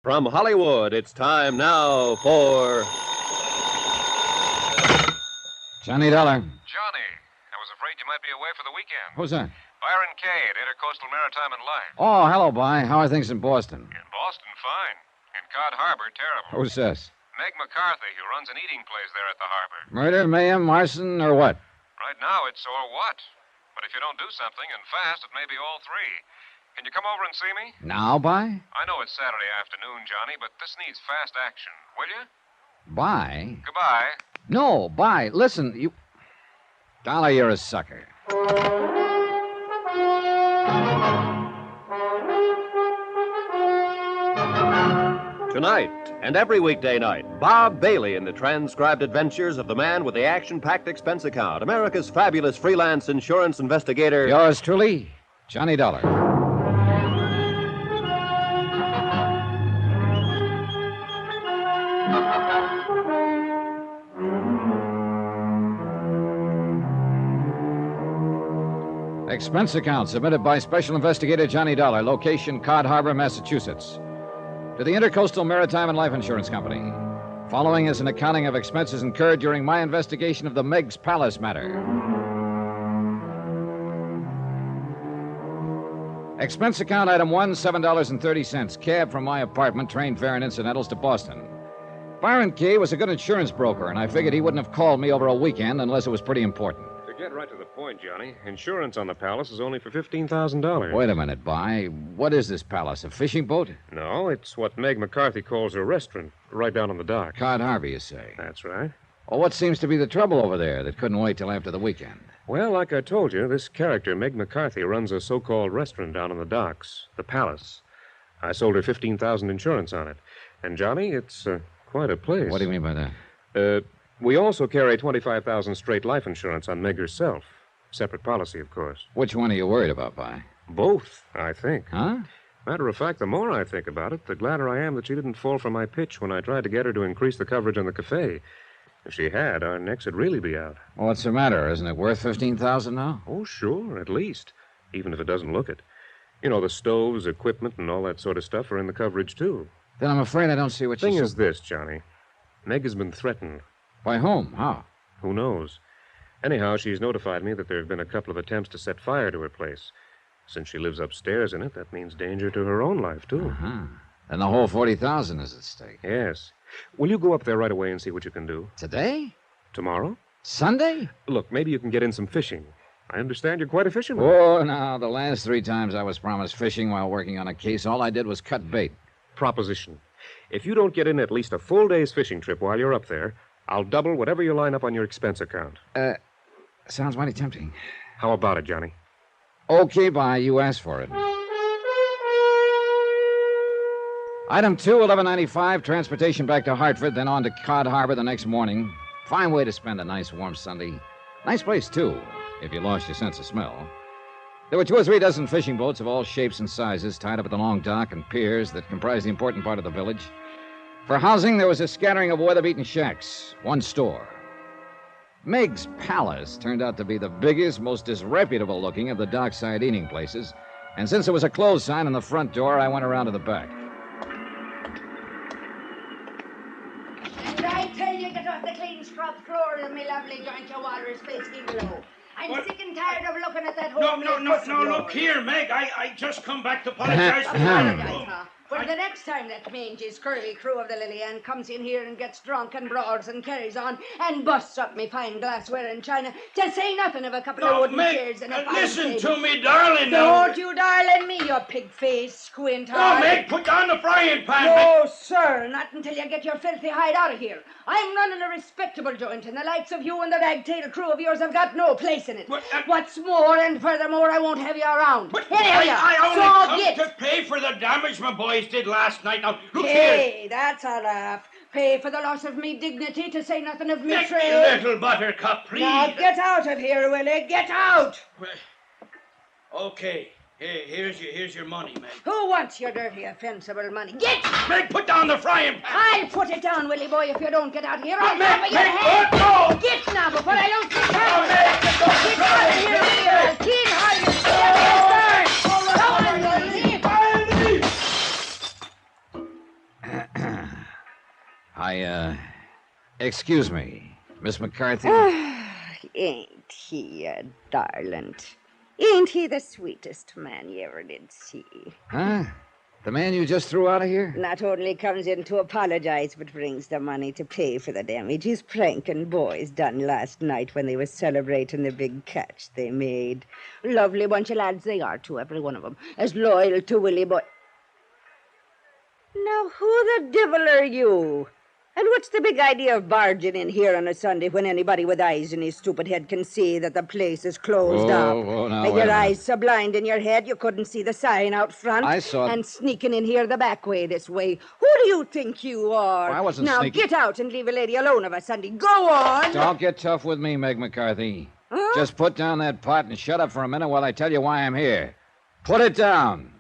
From Hollywood, it's time now for... Johnny Dollar. Johnny, I was afraid you might be away for the weekend. Who's that? Byron Kay at Intercoastal Maritime and Life. Oh, hello, Bye. How are things in Boston? In Boston, fine. In Cod Harbor, terrible. Who's this? Meg McCarthy, who runs an eating place there at the harbor. Murder, mayhem, arson, or what? Right now, it's or what. But if you don't do something, and fast, it may be all three. Can you come over and see me? Now, Bye? I know it's Saturday afternoon, Johnny, but this needs fast action. Will you? Bye? Goodbye. No, Bye. Listen, you... Dollar, you're a sucker. Tonight, and every weekday night, Bob Bailey in the transcribed adventures of the man with the action-packed expense account, America's fabulous freelance insurance investigator... Yours truly, Johnny Dollar. Expense account submitted by Special Investigator Johnny Dollar, location Cod Harbor, Massachusetts. To the Intercoastal Maritime and Life Insurance Company. Following is an accounting of expenses incurred during my investigation of the Megs Palace matter. Expense account item 1, $7.30. Cab from my apartment, train fare and incidentals to Boston. Byron Kay was a good insurance broker, and I figured he wouldn't have called me over a weekend unless it was pretty important. To get right to the point, Johnny, insurance on the Palace is only for $15,000. Wait a minute, Bye. What is this Palace, a fishing boat? No, it's what Meg McCarthy calls a restaurant, right down on the dock. Cod Harbor, you say? That's right. Well, what seems to be the trouble over there that couldn't wait till after the weekend? Well, like I told you, this character, Meg McCarthy, runs a so-called restaurant down on the docks, the Palace. I sold her $15,000 insurance on it. And, Johnny, it's quite a place. What do you mean by that? We also carry $25,000 straight life insurance on Meg herself. Separate policy, of course. Which one are you worried about, Bye? Both, I think. Huh? Matter of fact, the more I think about it, the gladder I am that she didn't fall for my pitch when I tried to get her to increase the coverage on the cafe. If she had, our necks would really be out. Well, what's the matter? Isn't it worth $15,000 now? Oh, sure, at least. Even if it doesn't look it. You know, the stoves, equipment, and all that sort of stuff are in the coverage, too. Then I'm afraid I don't see what The thing is this, Johnny. Meg has been threatened. By whom? How? Who knows? Anyhow, she's notified me that there have been a couple of attempts to set fire to her place. Since she lives upstairs in it, that means danger to her own life, too. Uh-huh. And the whole $40,000 is at stake. Yes. Will you go up there right away and see what you can do? Today? Tomorrow? Sunday? Look, maybe you can get in some fishing. I understand you're quite a fisherman. Oh, now, the last 3 times I was promised fishing while working on a case, all I did was cut bait. Proposition. If you don't get in at least a full day's fishing trip while you're up there, I'll double whatever you line up on your expense account. Sounds mighty tempting. How about it, Johnny? Okay, Bye. You asked for it. Item 2, $11.95, transportation back to Hartford, then on to Cod Harbor the next morning. Fine way to spend a nice warm Sunday. Nice place, too, if you lost your sense of smell. There were 2 or 3 dozen fishing boats of all shapes and sizes tied up at the long dock and piers that comprised the important part of the village. For housing, there was a scattering of weather-beaten shacks, 1 store. Meg's Palace turned out to be the biggest, most disreputable-looking of the dockside eating places, and since there was a close sign on the front door, I went around to the back. And I tell you, get off the clean scrub floor of me lovely joint your water is pasty below. I'm sick and tired of looking at that whole... No, look here, Meg. I just come back to apologize for that. Well, the next time that mangy, scurvy crew of the Lily Ann comes in here and gets drunk and brawls and carries on and busts up me fine glassware and china, to say nothing of a couple of wooden chairs and a fine listen table. to me, darling. Don't you darling me, you pig-faced squint. No, Meg, put down the frying pan. No, sir, not until you get your filthy hide out of here. I'm running a respectable joint, and the likes of you and the ragtail crew of yours have got no place in it. What's more, and furthermore, I won't have you around. But Anyhow, I only come to pay for the damage my boys did last night. Now, look here. Hey, that's a laugh. Pay for the loss of me dignity, to say nothing of me Let trade. me, little buttercup, please. Now, get out of here, Willie. Get out. Well, okay. Here's your money, Meg. Who wants your dirty, offensible money? Get! Meg, put down the frying pan. I'll put it down, Willie boy, if you don't get out of here. I'll Meg, cover your Meg, head. no! Get now, before I don't get No, out. Meg, get off the Get out of here, Willie. Keen how you step. Come on, Willie. Excuse me, Miss McCarthy? Ain't he a darling? Ain't he the sweetest man you ever did see? Huh? The man you just threw out of here? Not only comes in to apologize, but brings the money to pay for the damage his pranking boys done last night when they was celebrating the big catch they made. Lovely bunch of lads they are, too, every one of them. As loyal to Willie Boy. Now, who the devil are you? And what's the big idea of barging in here on a Sunday when anybody with eyes in his stupid head can see that the place is closed up? Now, With wait your a minute. eyes so blind in your head you couldn't see the sign out front. I saw it. And sneaking in here the back way this way. Who do you think you are? I wasn't now sneaking. Get out and leave a lady alone of a Sunday. Go on! Don't get tough with me, Meg McCarthy. Huh? Just put down that pot and shut up for a minute while I tell you why I'm here. Put it down.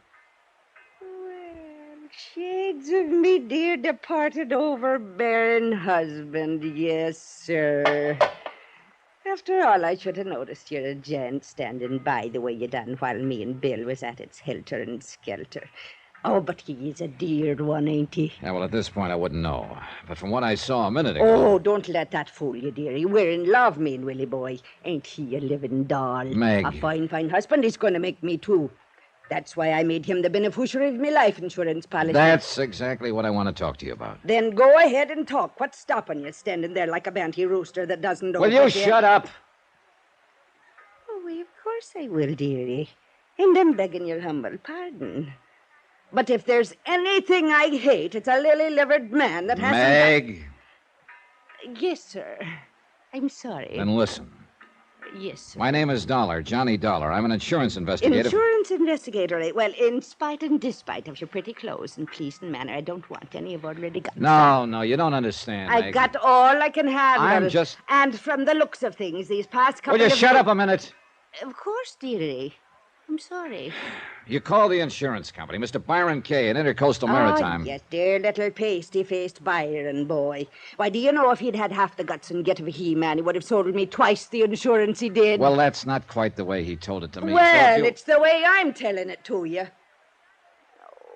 Well, shades of me dear departed overbearing husband, yes, sir. After all, I should have noticed you're a gent standing by the way you done while me and Bill was at its helter and skelter. Oh, but he is a dear one, ain't he? Yeah, well, at this point, I wouldn't know. But from what I saw a minute ago... Oh, don't let that fool you, dearie. We're in love, me and Willie boy. Ain't he a living doll? Meg. A fine husband he's going to make me, too. That's why I made him the beneficiary of my life insurance policy. That's exactly what I want to talk to you about. Then go ahead and talk. What's stopping you standing there like a banty rooster that doesn't know Will you what shut up? Oh, well, of course I will, dearie. And I'm begging your humble pardon. But if there's anything I hate, it's a lily-livered man that hasn't... Meg. Yes, sir. I'm sorry. Then listen. Yes, sir. My name is Dollar, Johnny Dollar. I'm an insurance investigator. Insurance investigator, eh? Well, in spite and despite of your pretty clothes and pleasing manner, I don't want any you've already got. No, you don't understand, I Meg. got all I can have. I'm of it. just- And from the looks of things, these past couple Will you of... shut up a minute? Of course, dearie. I'm sorry. You call the insurance company, Mr. Byron Kay, in Intercoastal Maritime. Oh, yes, dear little pasty-faced Byron boy. Why, do you know if he'd had half the guts and get of a he-man, he would have sold me twice the insurance he did? Well, that's not quite the way he told it to me. Well, So if you- it's the way I'm telling it to you.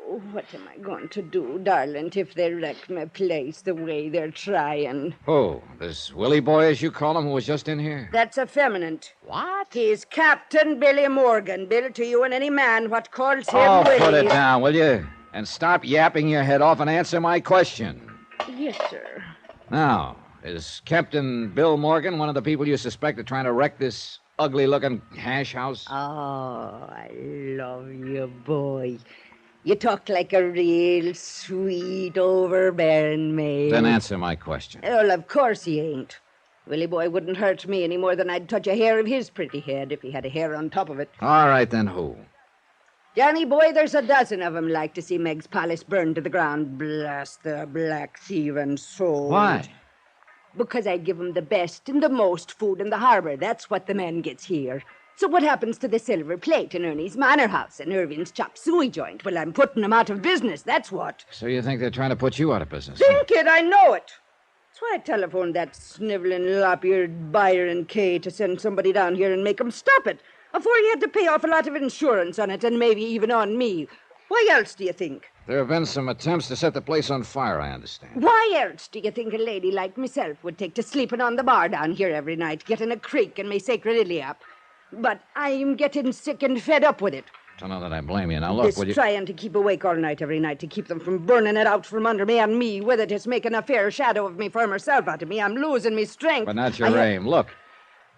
Oh, what am I going to do, darling, if they wreck my place the way they're trying? Who? This Willie boy, as you call him, who was just in here? That's effeminate. What? He's Captain Billy Morgan, Bill to you and any man what calls him Oh, Willie. put it down, will you? And stop yapping your head off and answer my question. Yes, sir. Now, is Captain Bill Morgan one of the people you suspect of trying to wreck this ugly-looking hash house? Oh, I love you, boy. You talk like a real sweet, overbearing man. Then answer my question. Well, of course he ain't. Willie boy wouldn't hurt me any more than I'd touch a hair of his pretty head if he had a hair on top of it. All right, then who? Johnny boy, there's a dozen of 'em like to see Meg's palace burned to the ground. Blast their black thieving souls. Why? Because I give 'em the best and the most food in the harbor. That's what the man gets here. So what happens to the silver plate in Ernie's Manor House and Irving's chop suey joint? Well, I'm putting 'em out of business, that's what. So you think they're trying to put you out of business? Think it, I know it. That's why I telephoned that sniveling, lop-eared Byron Kay to send somebody down here and make 'em stop it before he had to pay off a lot of insurance on it and maybe even on me. Why else do you think? There have been some attempts to set the place on fire, I understand. Why else do you think a lady like myself would take to sleeping on the bar down here every night, getting a creak in me sacred Iliap? But I'm getting sick and fed up with it. Don't know that I blame you. Now, look, This will you... trying to keep awake all night every night to keep them from burning it out from under me and me with it is making a fair shadow of me for herself out of me. I'm losing me strength. But not your aim. Look,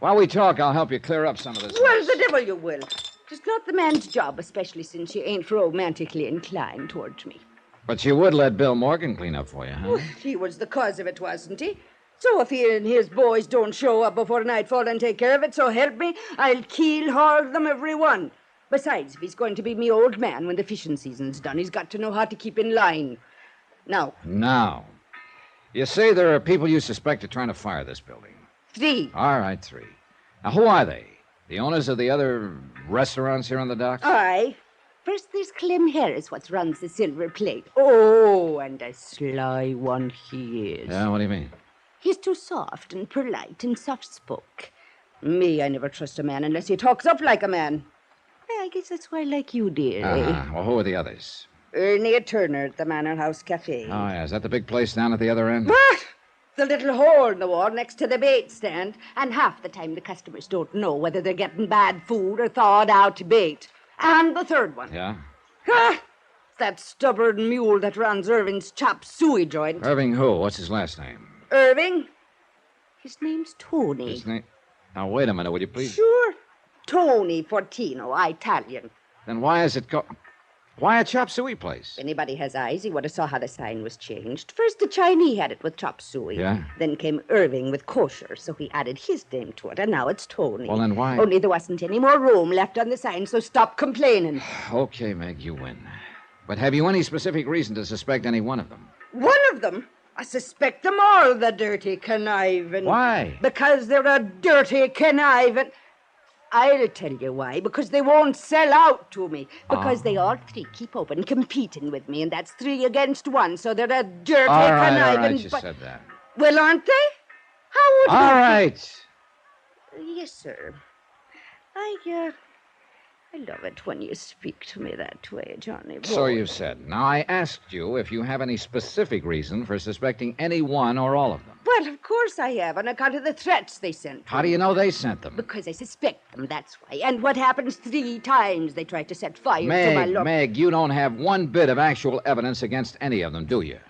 while we talk, I'll help you clear up some of this. Well, the devil you will. It's not the man's job, especially since you ain't romantically inclined towards me. But you would let Bill Morgan clean up for you, huh? He was the cause of it, wasn't he? So if he and his boys don't show up before nightfall and take care of it, so help me, I'll keel-haul them every one. Besides, if he's going to be me old man when the fishing season's done, he's got to know how to keep in line. Now, You say there are people you suspect of trying to fire this building. 3. All right, 3. Now, who are they? The owners of the other restaurants here on the docks? Aye. First, there's Clem Harris, what runs the Silver Plate. Oh, and a sly one he is. Yeah, what do you mean? He's too soft and polite and soft-spoke. Me, I never trust a man unless he talks up like a man. I guess that's why I like you, dear. Well, who are the others? Ernie Turner at the Manor House Cafe. Oh, yeah. Is that the big place down at the other end? What? The little hole in the wall next to the bait stand. And half the time the customers don't know whether they're getting bad food or thawed out bait. And the third one. Yeah? Ah, that stubborn mule that runs Irving's chop suey joint. Irving who? What's his last name? Irving? His name's Tony. His name... Now, wait a minute, would you please? Sure. Tony Fortino, Italian. Then why is it called... Why a chop suey place? If anybody has eyes, he would have saw how the sign was changed. First, the Chinese had it with chop suey. Yeah? Then came Irving with kosher, so he added his name to it, and now it's Tony. Well, then why... Only there wasn't any more room left on the sign, so stop complaining. Okay, Meg, you win. But have you any specific reason to suspect any one of them? One of them? I suspect them all, the dirty conniving. Why? Because they're a dirty conniving... I'll tell you why. Because they won't sell out to me. Because they all three keep open competing with me, and that's 3 against 1, so they're a dirty conniving... All right, you said that. Well, aren't they? How would All right. Yes, sir. I love it when you speak to me that way, Johnny boy. So you said. Now, I asked you if you have any specific reason for suspecting any one or all of them. Well, of course I have, on account of the threats they sent. How do you know they sent them? Because I suspect them, that's why. And what happens 3 times they try to set fire to my luck. Meg, you don't have one bit of actual evidence against any of them, do you?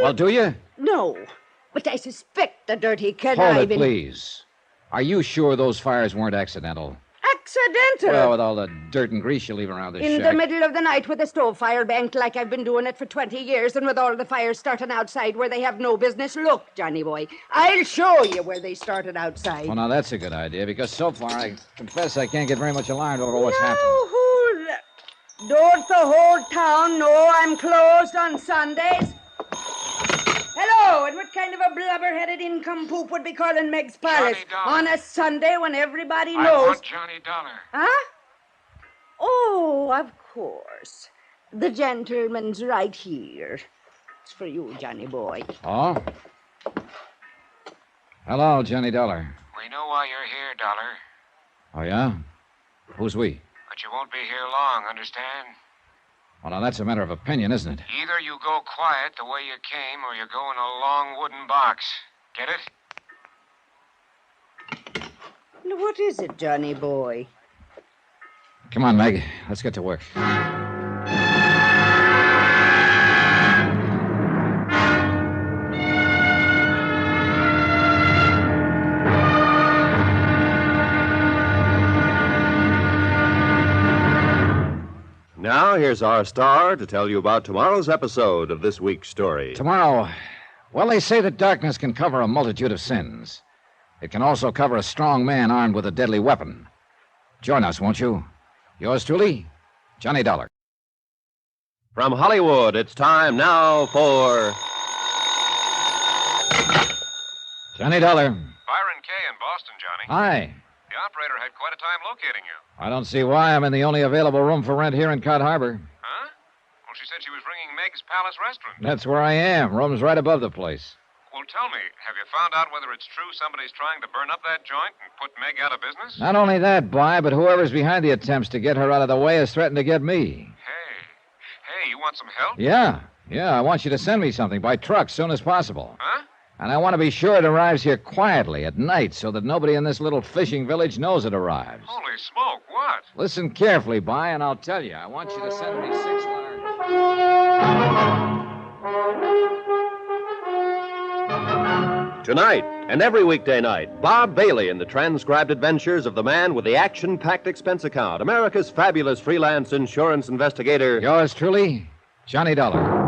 Well, do you? No. But I suspect the dirty conniving... Hold it, please. Are you sure those fires weren't accidental? Accidental? Well, with all the dirt and grease you leave around the shack. In the middle of the night with a stove fire banked like I've been doing it for 20 years, and with all the fires starting outside where they have no business. Look, Johnny boy, I'll show you where they started outside. Well, now, that's a good idea, because so far, I confess I can't get very much alarmed over what's happened. Don't the whole town know I'm closed on Sundays? Hello, and what kind of a blubber-headed income-poop would be calling Meg's Palace on a Sunday when everybody knows... I want Johnny Dollar. Huh? Oh, of course. The gentleman's right here. It's for you, Johnny boy. Oh? Hello, Johnny Dollar. We know why you're here, Dollar. Oh, yeah? Who's we? But you won't be here long, understand? Well, now, that's a matter of opinion, isn't it? Either you go quiet the way you came, or you go in a long wooden box. Get it? Now, what is it, Johnny boy? Come on, Meg. Let's get to work. Now, here's our star to tell you about tomorrow's episode of this week's story. Tomorrow, well, they say that darkness can cover a multitude of sins. It can also cover a strong man armed with a deadly weapon. Join us, won't you? Yours truly, Johnny Dollar. From Hollywood, it's time now for... Johnny Dollar. Byron Kay in Boston, Johnny. Hi. The operator had quite a time locating you. I don't see why I'm in the only available room for rent here in Cod Harbor. Huh? Well, she said she was ringing Meg's Palace Restaurant. That's where I am. Room's right above the place. Well, tell me, have you found out whether it's true somebody's trying to burn up that joint and put Meg out of business? Not only that, Bly, but whoever's behind the attempts to get her out of the way has threatened to get me. Hey, you want some help? Yeah, I want you to send me something by truck soon as possible. Huh? And I want to be sure it arrives here quietly at night so that nobody in this little fishing village knows it arrives. Holy smoke, what? Listen carefully, Bly, and I'll tell you. I want you to send me 6 large... Tonight and every weekday night, Bob Bailey in the transcribed adventures of the man with the action-packed expense account, America's fabulous freelance insurance investigator. Yours truly, Johnny Dollar.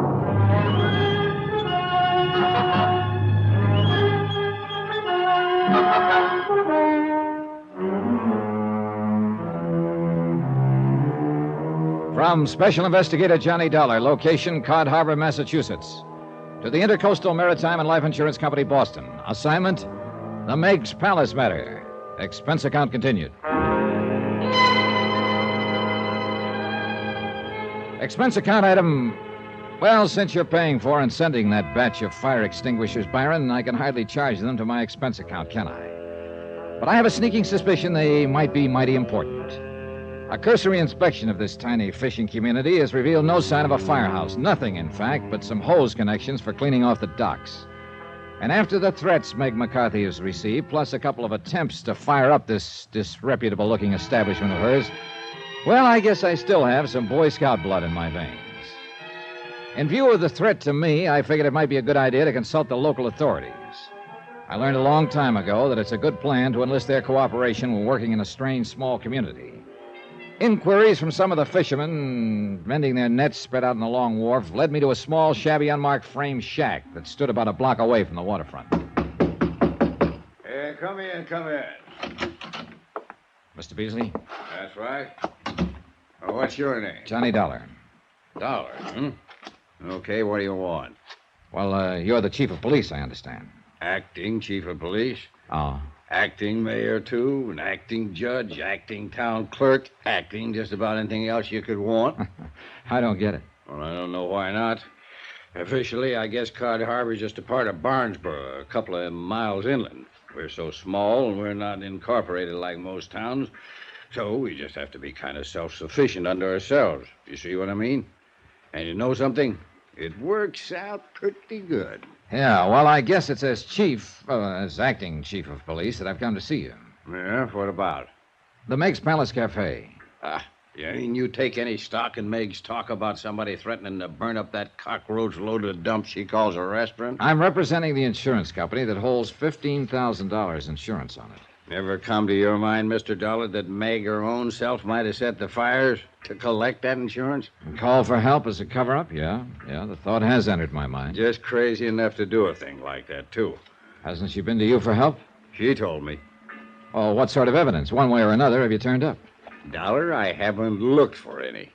From Special Investigator Johnny Dollar, location Cod Harbor, Massachusetts, to the Intercoastal Maritime and Life Insurance Company, Boston. Assignment, the Megs Palace matter. Expense account continued. Expense account item... Well, since you're paying for and sending that batch of fire extinguishers, Byron, I can hardly charge them to my expense account, can I? But I have a sneaking suspicion they might be mighty important. A cursory inspection of this tiny fishing community has revealed no sign of a firehouse. Nothing, in fact, but some hose connections for cleaning off the docks. And after the threats Meg McCarthy has received, plus a couple of attempts to fire up this disreputable-looking establishment of hers, well, I guess I still have some Boy Scout blood in my veins. In view of the threat to me, I figured it might be a good idea to consult the local authorities. I learned a long time ago that it's a good plan to enlist their cooperation when working in a strange, small community. Inquiries from some of the fishermen mending their nets spread out on the long wharf led me to a small, shabby, unmarked frame shack that stood about a block away from the waterfront. Hey, come in, come in. Mr. Beasley? That's right. Oh, what's your name? Johnny Dollar. Dollar, hmm? Okay, what do you want? Well, you're the chief of police, I understand. Acting chief of police? Oh. Acting mayor, too, an acting judge, acting town clerk, acting just about anything else you could want. I don't get it. Well, I don't know why not. Officially, I guess Cod Harbor's just a part of Barnesboro, a couple of miles inland. We're so small and we're not incorporated like most towns, so we just have to be kind of self-sufficient under ourselves. You see what I mean? And you know something? It works out pretty good. Yeah, well, I guess it's as acting chief of police that I've come to see you. Yeah, what about? The Megs Palace Cafe. Yeah, and you take any stock in Meg's talk about somebody threatening to burn up that cockroach-loaded dump she calls a restaurant? I'm representing the insurance company that holds $15,000 insurance on it. Never come to your mind, Mr. Dollar, that Meg her own self might have set the fires to collect that insurance? And call for help as a cover-up? Yeah, the thought has entered my mind. Just crazy enough to do a thing like that, too. Hasn't she been to you for help? She told me. Oh, what sort of evidence? One way or another have you turned up? Dollar, I haven't looked for any.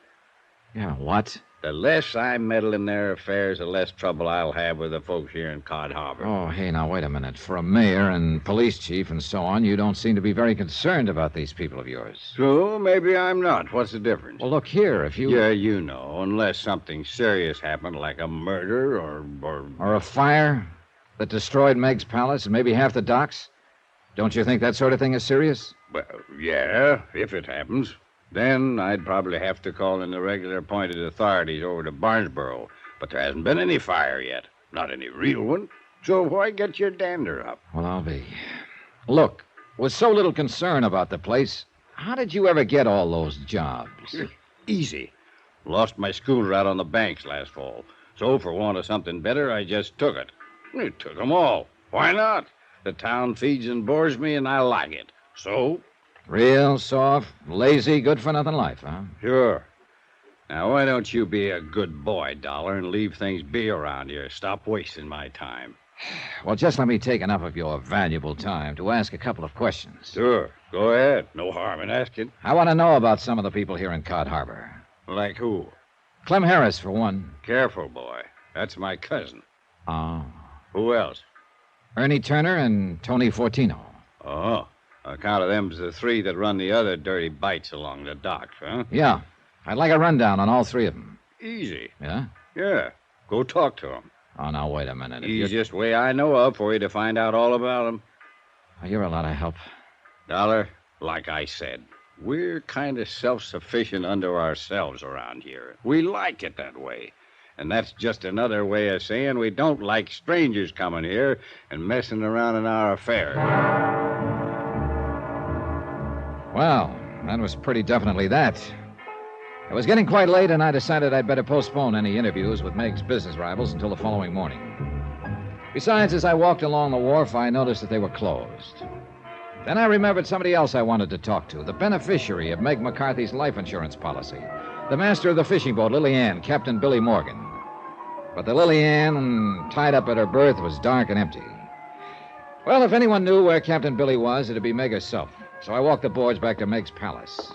Yeah, what? The less I meddle in their affairs, the less trouble I'll have with the folks here in Cod Harbor. Oh, hey, now, wait a minute. For a mayor and police chief and so on, you don't seem to be very concerned about these people of yours. So, maybe I'm not. What's the difference? Well, look here, if you... Yeah, you know, unless something serious happened, like a murder or... Or a fire that destroyed Meg's Palace and maybe half the docks. Don't you think that sort of thing is serious? Well, yeah, if it happens. Then I'd probably have to call in the regular appointed authorities over to Barnesboro. But there hasn't been any fire yet. Not any real one. So why get your dander up? Well, I'll be. Look, with so little concern about the place, how did you ever get all those jobs? Easy. Lost my schooner out on the banks last fall. So for want of something better, I just took it. I took them all. Why not? The town feeds and bores me, and I like it. So... Real soft, lazy, good-for-nothing life, huh? Sure. Now, why don't you be a good boy, Dollar, and leave things be around here? Stop wasting my time. Well, just let me take enough of your valuable time to ask a couple of questions. Sure. Go ahead. No harm in asking. I want to know about some of the people here in Cod Harbor. Like who? Clem Harris, for one. Careful, boy. That's my cousin. Oh. Who else? Ernie Turner and Tony Fortino. Oh. On account of them's the three that run the other dirty bites along the docks, huh? Yeah. I'd like a rundown on all three of them. Easy. Yeah? Yeah. Go talk to them. Oh, now, wait a minute. Easiest way I know of for you to find out all about them. Oh, you're a lot of help. Dollar, like I said, we're kind of self-sufficient unto ourselves around here. We like it that way. And that's just another way of saying we don't like strangers coming here and messing around in our affairs. Well, that was pretty definitely that. It was getting quite late, and I decided I'd better postpone any interviews with Meg's business rivals until the following morning. Besides, as I walked along the wharf, I noticed that they were closed. Then I remembered somebody else I wanted to talk to, the beneficiary of Meg McCarthy's life insurance policy, the master of the fishing boat, Lily Ann, Captain Billy Morgan. But the Lily Ann, tied up at her berth, was dark and empty. Well, if anyone knew where Captain Billy was, it'd be Meg herself. So I walked the boards back to Meg's Palace.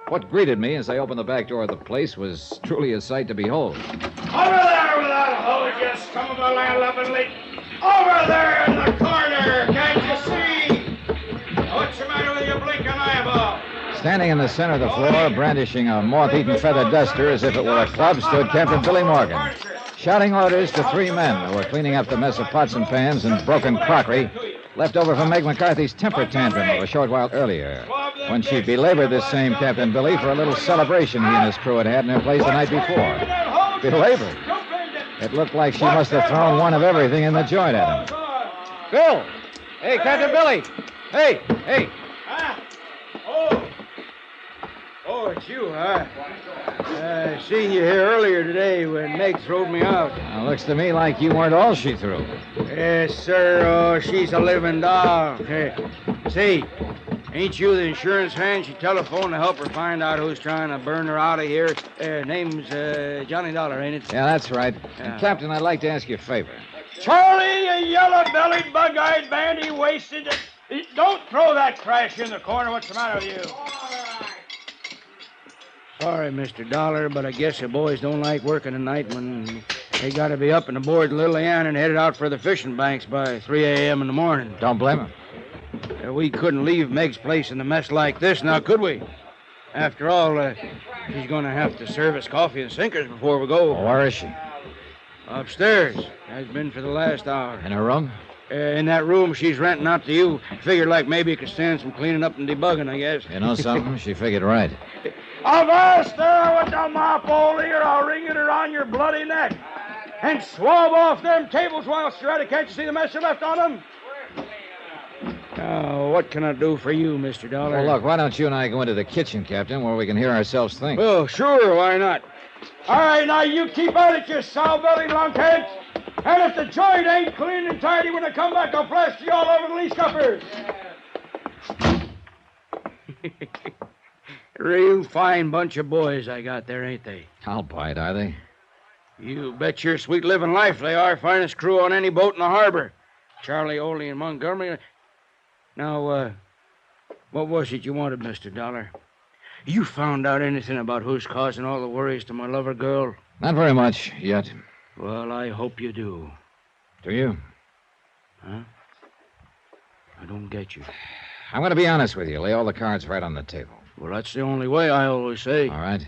What greeted me as I opened the back door of the place was truly a sight to behold. Over there with that hose, you scum of a land-loving. Over there in the corner, can't you see? What's the matter with your blinking eyeball? Standing in the center of the floor, brandishing a moth-eaten feather duster as if it were a club, stood Captain Billy Morgan, shouting orders to three men who were cleaning up the mess of pots and pans and broken crockery left over from Meg McCarthy's temper tantrum of a short while earlier. when she belabored this same Captain Billy for a little celebration he and his crew had in their place the night before. Belabored? It looked like she must have thrown one of everything in the joint at him. Bill! Hey, Captain Billy! Hey! Oh, it's you, huh? I seen you here earlier today when Megs throwed me out. Now, looks to me like you weren't all she threw. Yes, sir. Oh, she's a living doll. Hey, say, ain't you the insurance man? She telephoned to help her find out who's trying to burn her out of here. Name's Johnny Dollar, ain't it? Yeah, that's right. And, Captain, I'd like to ask you a favor. Charlie, you yellow-bellied, bug-eyed, bandy-waisted. Don't throw that trash in the corner. What's the matter with you? Sorry, Mr. Dollar, but I guess the boys don't like working at night when they got to be up and aboard Little Ann and headed out for the fishing banks by 3 a.m. in the morning. Don't blame him. We couldn't leave Meg's place in a mess like this, now could we? After all, she's going to have to serve us coffee and sinkers before we go. Well, where is she? Upstairs. Has been for the last hour. In her room? In that room she's renting out to you. Figured like maybe it could stand some cleaning up and debugging, I guess. You know something? She figured right. Avast there with the mop over here. I'll wring it around your bloody neck. And swab off them tables whilst you're at it. Can't you see the mess you left on them? Now, what can I do for you, Mr. Dollar? Well, look, why don't you and I go into the kitchen, Captain, where we can hear ourselves think? Well, sure, why not? All right, now you keep at it, you sow-bellied lunkheads. And if the joint ain't clean and tidy when I come back, I'll blast you all over the lee scuppers. Real fine bunch of boys I got there, ain't they? I'll buy it, are they? You bet your sweet living life they are. Finest crew on any boat in the harbor. Charlie, Oley, and Montgomery. Now, what was it you wanted, Mr. Dollar? You found out anything about who's causing all the worries to my lover girl? Not very much yet. Well, I hope you do. Do you? Huh? I don't get you. I'm going to be honest with you. Lay all the cards right on the table. Well, that's the only way, I always say. All right.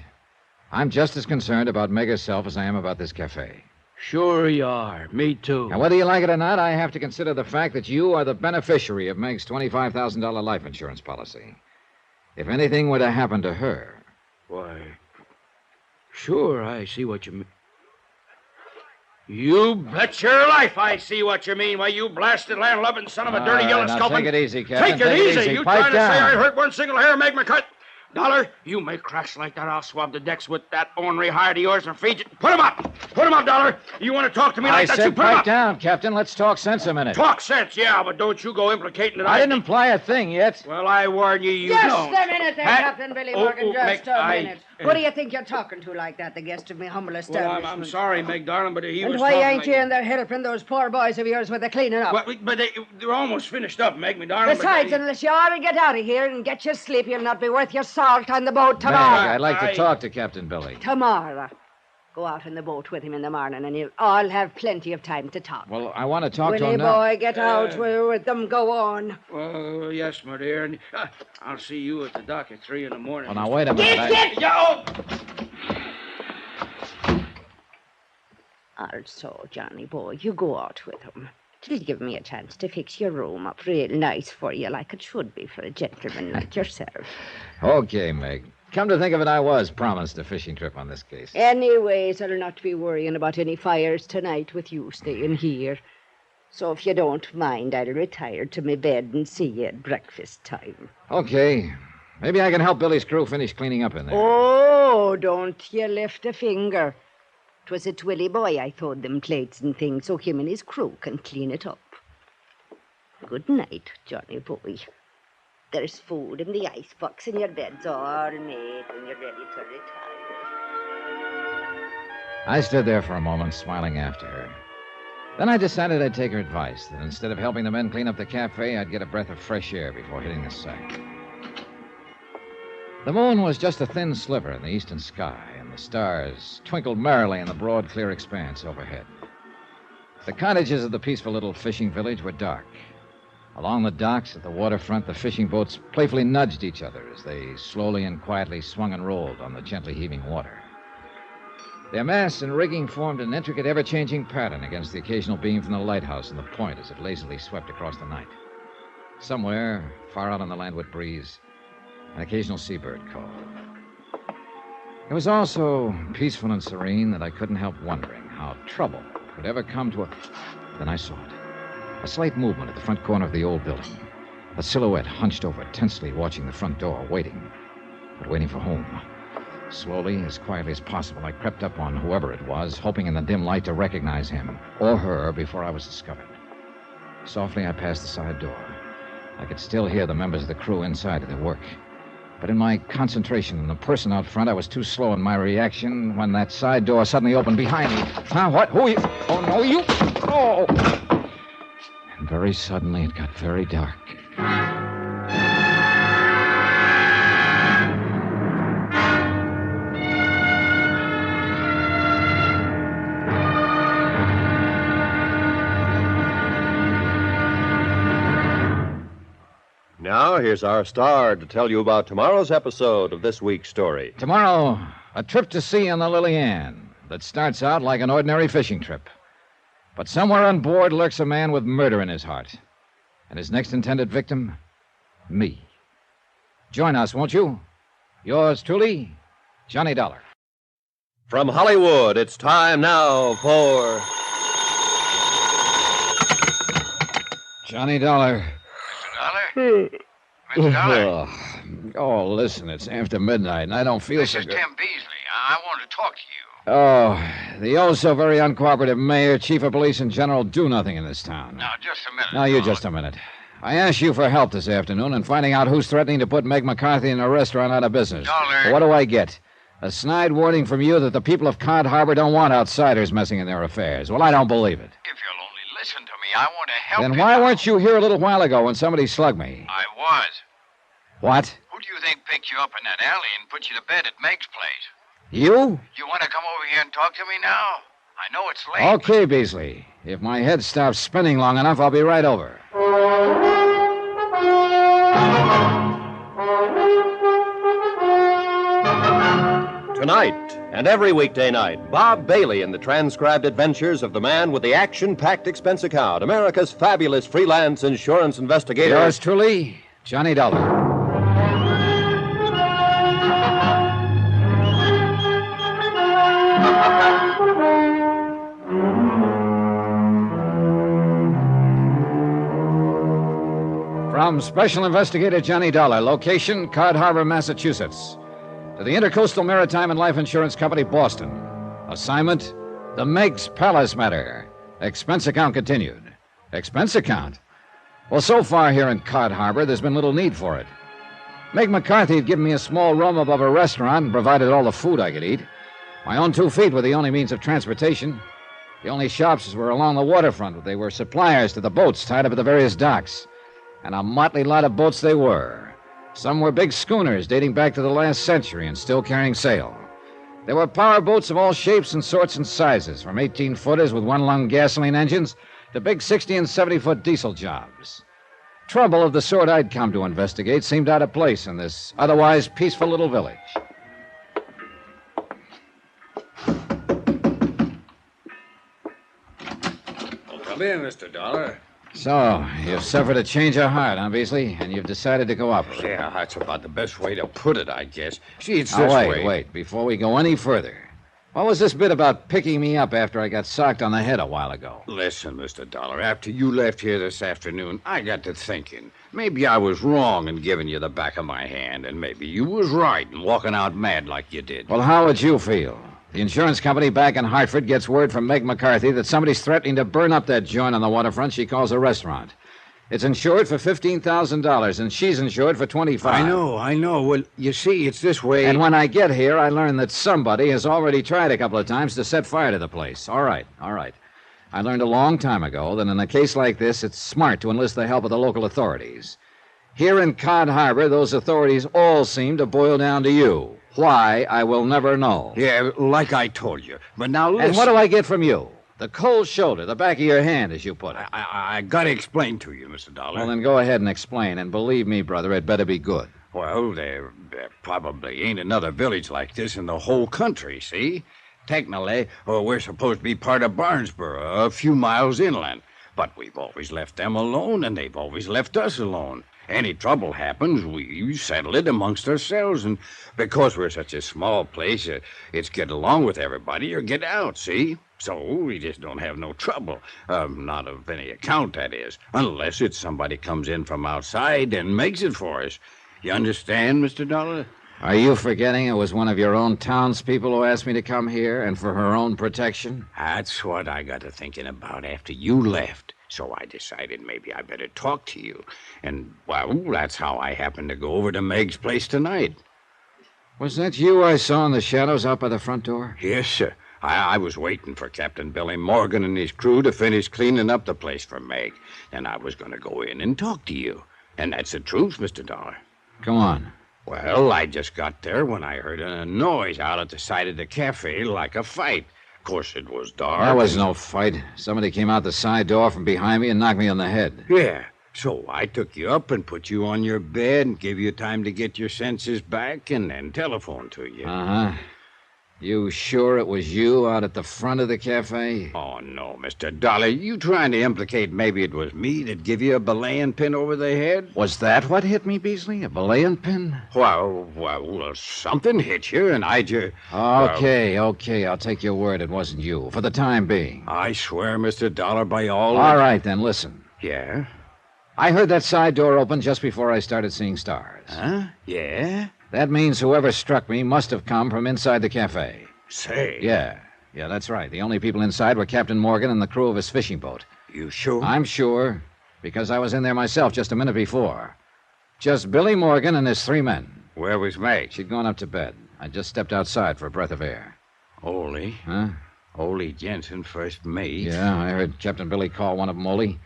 I'm just as concerned about Meg herself as I am about this cafe. Sure you are. Me too. Now, whether you like it or not, I have to consider the fact that you are the beneficiary of Meg's $25,000 life insurance policy. If anything were to happen to her... Why, sure, I see what you mean. You bet your life I see what you mean. Why, you blasted land-loving son of a dirty yellow now sculpin. take it easy, Captain. Take it easy. You Pipe trying down. to say I hurt one single hair, make me cut? Dollar, you may crash like that. I'll swab the decks with that ornery hide of yours and feed you. Put him up. Put him up, Dollar. You want to talk to me like that? You said put him pipe up. down, Captain. Let's talk sense a minute. Talk sense, yeah, but don't you go implicating that I didn't imply a thing yet. Well, I warn you, you Just don't. a minute there, Captain Billy Morgan. Just a minute. Who do you think you're talking to like that, the guest of me humble establishment? Well, I'm sorry, Meg, darling, but he was And why talking ain't like... you in there helping those poor boys of yours with the cleaning up? Well, but they're almost finished up, Meg, me darling. Besides, but unless you ought to get out of here and get your sleep, you'll not be worth your salt on the boat Meg, tomorrow. I'd like to talk to Captain Billy. Tomorrow. Go out in the boat with him in the morning, and you'll all have plenty of time to talk. Well, I want to talk to Willie him now. boy, get out with them. Go on. Well, yes, my dear. And, I'll see you at the dock at 3 in the morning. Well, now, wait a minute. Also, Johnny boy, you go out with him. It'll give me a chance to fix your room up real nice for you, like it should be for a gentleman like yourself. Okay, Meg. Come to think of it, I was promised a fishing trip on this case. Anyways, I'll not be worrying about any fires tonight with you staying here. So if you don't mind, I'll retire to my bed and see you at breakfast time. Okay. Maybe I can help Billy's crew finish cleaning up in there. Oh, don't you lift a finger. 'Twas at Willie boy I throwed them plates and things so him and his crew can clean it up. Good night, Johnny boy. There's food in the icebox and your bed's all made when you're ready to retire. I stood there for a moment, smiling after her. Then I decided I'd take her advice, that instead of helping the men clean up the cafe, I'd get a breath of fresh air before hitting the sack. The moon was just a thin sliver in the eastern sky, and the stars twinkled merrily in the broad, clear expanse overhead. The cottages of the peaceful little fishing village were dark. Along the docks at the waterfront, the fishing boats playfully nudged each other as they slowly and quietly swung and rolled on the gently heaving water. Their masts and rigging formed an intricate, ever-changing pattern against the occasional beam from the lighthouse and the point as it lazily swept across the night. Somewhere, far out on the landward breeze, an occasional seabird called. It was all so peaceful and serene that I couldn't help wondering how trouble could ever come to a... Then I saw it. A slight movement at the front corner of the old building. A silhouette hunched over, tensely watching the front door, waiting. But waiting for whom? Slowly, as quietly as possible, I crept up on whoever it was, hoping in the dim light to recognize him or her before I was discovered. Softly, I passed the side door. I could still hear the members of the crew inside at their work. But in my concentration on the person out front, I was too slow in my reaction when that side door suddenly opened behind me. Huh? What? Who are you? Oh, no, you... Oh! And very suddenly, it got very dark. Now, here's our star to tell you about tomorrow's episode of this week's story. Tomorrow, a trip to sea on the Lily Ann that starts out like an ordinary fishing trip. But somewhere on board lurks a man with murder in his heart. And his next intended victim, me. Join us, won't you? Yours truly, Johnny Dollar. From Hollywood, it's time now for... Johnny Dollar. Mr. Dollar? Oh, listen, it's after midnight, and I don't feel This so is good. Tim Beasley. I want to talk to you. Oh, the oh-so-very uncooperative mayor, chief of police, and general do nothing in this town. Now, just a minute. Now, you Dollar. just a minute. I asked you for help this afternoon in finding out who's threatening to put Meg McCarthy in a restaurant out of business. Dollar. What do I get? A snide warning from you that the people of Cod Harbor don't want outsiders messing in their affairs. Well, I don't believe it. If you'll only listen to me, I want to help Then you. why weren't you here a little while ago when somebody slugged me? I was. What? Who do you think picked you up in that alley and put you to bed at Meg's place? You? You want to come over here and talk to me now? I know it's late. Okay, Beasley. If my head stops spinning long enough, I'll be right over. Tonight and every weekday night, Bob Bailey in the transcribed adventures of the man with the action-packed expense account, America's fabulous freelance insurance investigator. Yours truly, Johnny Dollar. From Special Investigator Johnny Dollar, location, Cod Harbor, Massachusetts. To the Intercoastal Maritime and Life Insurance Company, Boston. Assignment, the Megs Palace matter. Expense account continued. Expense account? Well, so far here in Cod Harbor, there's been little need for it. Meg McCarthy had given me a small room above a restaurant and provided all the food I could eat. My own 2 feet were the only means of transportation. The only shops were along the waterfront. They were suppliers to the boats tied up at the various docks. And a motley lot of boats they were. Some were big schooners dating back to the last century and still carrying sail. There were power boats of all shapes and sorts and sizes, from 18-footers with one-lung gasoline engines to big 60 and 70-foot diesel jobs. Trouble of the sort I'd come to investigate seemed out of place in this otherwise peaceful little village. Come in, Mr. Dollar. So, you've suffered a change of heart, huh, Beasley? And you've decided to cooperate. Yeah, that's about the best way to put it, I guess. See, it's Now, this wait, way. wait. Before we go any further, what was this bit about picking me up after I got socked on the head a while ago? Listen, Mr. Dollar, after you left here this afternoon, I got to thinking. Maybe I was wrong in giving you the back of my hand, and maybe you was right in walking out mad like you did. Well, how would you feel? The insurance company back in Hartford gets word from Meg McCarthy that somebody's threatening to burn up that joint on the waterfront she calls a restaurant. It's insured for $15,000, and she's insured for $25,000. I know. Well, you see, it's this way. And when I get here, I learn that somebody has already tried a couple of times to set fire to the place. All right. I learned a long time ago that in a case like this, it's smart to enlist the help of the local authorities. Here in Cod Harbor, those authorities all seem to boil down to you. Why, I will never know. Yeah, like I told you. But now listen. And what do I get from you? The cold shoulder, the back of your hand, as you put it. I got to explain to you, Mr. Dollar. Well, then go ahead and explain. And believe me, brother, it better be good. Well, there probably ain't another village like this in the whole country, see? Technically, we're supposed to be part of Barnesboro, a few miles inland. But we've always left them alone, and they've always left us alone. Any trouble happens, we settle it amongst ourselves. And because we're such a small place, it's get along with everybody or get out, see? So we just don't have no trouble. Not of any account, that is. Unless it's somebody comes in from outside and makes it for us. You understand, Mr. Dollar? Are you forgetting it was one of your own townspeople who asked me to come here, and for her own protection? That's what I got to thinking about after you left. So I decided maybe I better talk to you. And, well, that's how I happened to go over to Meg's place tonight. Was that you I saw in the shadows out by the front door? Yes, sir. I was waiting for Captain Billy Morgan and his crew to finish cleaning up the place for Meg. Then I was going to go in and talk to you. And that's the truth, Mr. Dollar. Go on. Well, I just got there when I heard a noise out at the side of the cafe like a fight. Of course, it was dark. There was no fight. Somebody came out the side door from behind me and knocked me on the head. Yeah. So I took you up and put you on your bed and gave you time to get your senses back and then telephoned to you. Uh-huh. You sure it was you out at the front of the cafe? Oh, no, Mr. Dollar. You trying to implicate maybe it was me that give you a belaying pin over the head? Was that what hit me, Beasley? A belaying pin? Well, something hit you, and I just... Okay. I'll take your word it wasn't you, for the time being. I swear, Mr. Dollar, by all... All right, then, listen. Yeah? I heard that side door open just before I started seeing stars. Huh? Yeah? That means whoever struck me must have come from inside the cafe. Say. Yeah, that's right. The only people inside were Captain Morgan and the crew of his fishing boat. You sure? I'm sure, because I was in there myself just a minute before. Just Billy Morgan and his 3 men. Where was Meg? She'd gone up to bed. I just stepped outside for a breath of air. Ole. Huh? Ole Jensen, first mate. Yeah, I heard Captain Billy call one of them Ole.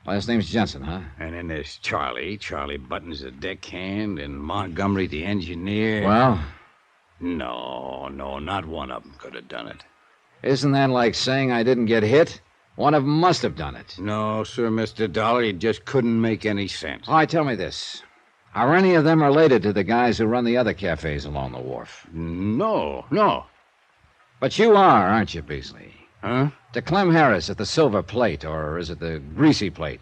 Last name's Jensen, huh? And then there's Charlie. Charlie Buttons, the deckhand, and Montgomery, the engineer. Well? No, not one of them could have done it. Isn't that like saying I didn't get hit? One of them must have done it. No, sir, Mr. Dollar. It just couldn't make any sense. All right, tell me this. Are any of them related to the guys who run the other cafes along the wharf? No. But you are, aren't you, Beasley? Huh? To Clem Harris at the Silver Plate, or is it the Greasy Plate?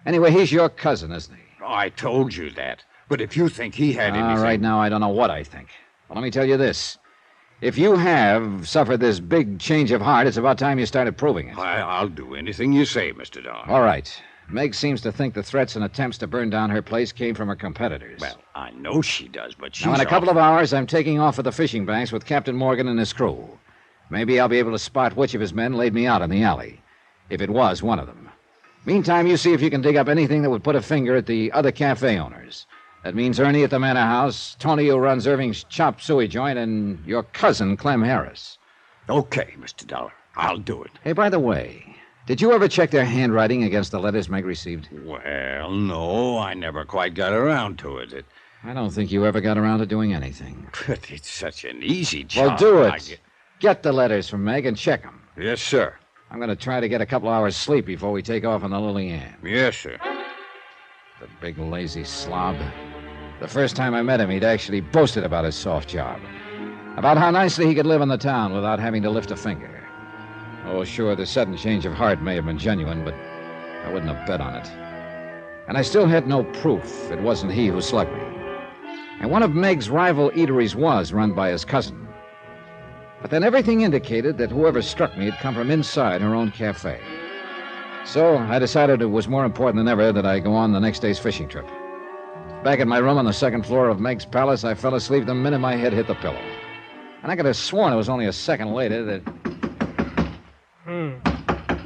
Anyway, he's your cousin, isn't he? Oh, I told you that. But if you think he had anything... Right now, I don't know what I think. Well, let me tell you this. If you have suffered this big change of heart, it's about time you started proving it. I'll do anything you say, Mr. Dollar. All right. Meg seems to think the threats and attempts to burn down her place came from her competitors. Well, I know she does, but she's... Now, in a couple of hours, I'm taking off for the fishing banks with Captain Morgan and his crew. Maybe I'll be able to spot which of his men laid me out in the alley, if it was one of them. Meantime, you see if you can dig up anything that would put a finger at the other cafe owners. That means Ernie at the Manor House, Tony who runs Irving's Chop Suey joint, and your cousin, Clem Harris. Okay, Mr. Dollar. I'll do it. Hey, by the way, did you ever check their handwriting against the letters Meg received? Well, no, I never quite got around to it. I don't think you ever got around to doing anything. But it's such an easy job. Well, do it. Get the letters from Meg and check them. Yes, sir. I'm going to try to get a couple hours sleep before we take off on the Lily Ann. Yes, sir. The big lazy slob. The first time I met him, he'd actually boasted about his soft job. About how nicely he could live in the town without having to lift a finger. Oh, sure, the sudden change of heart may have been genuine, but I wouldn't have bet on it. And I still had no proof it wasn't he who slugged me. And one of Meg's rival eateries was run by his cousin. But then everything indicated that whoever struck me had come from inside her own cafe. So I decided it was more important than ever that I go on the next day's fishing trip. Back at my room on the second floor of Meg's palace, I fell asleep the minute my head hit the pillow. And I could have sworn it was only a second later that...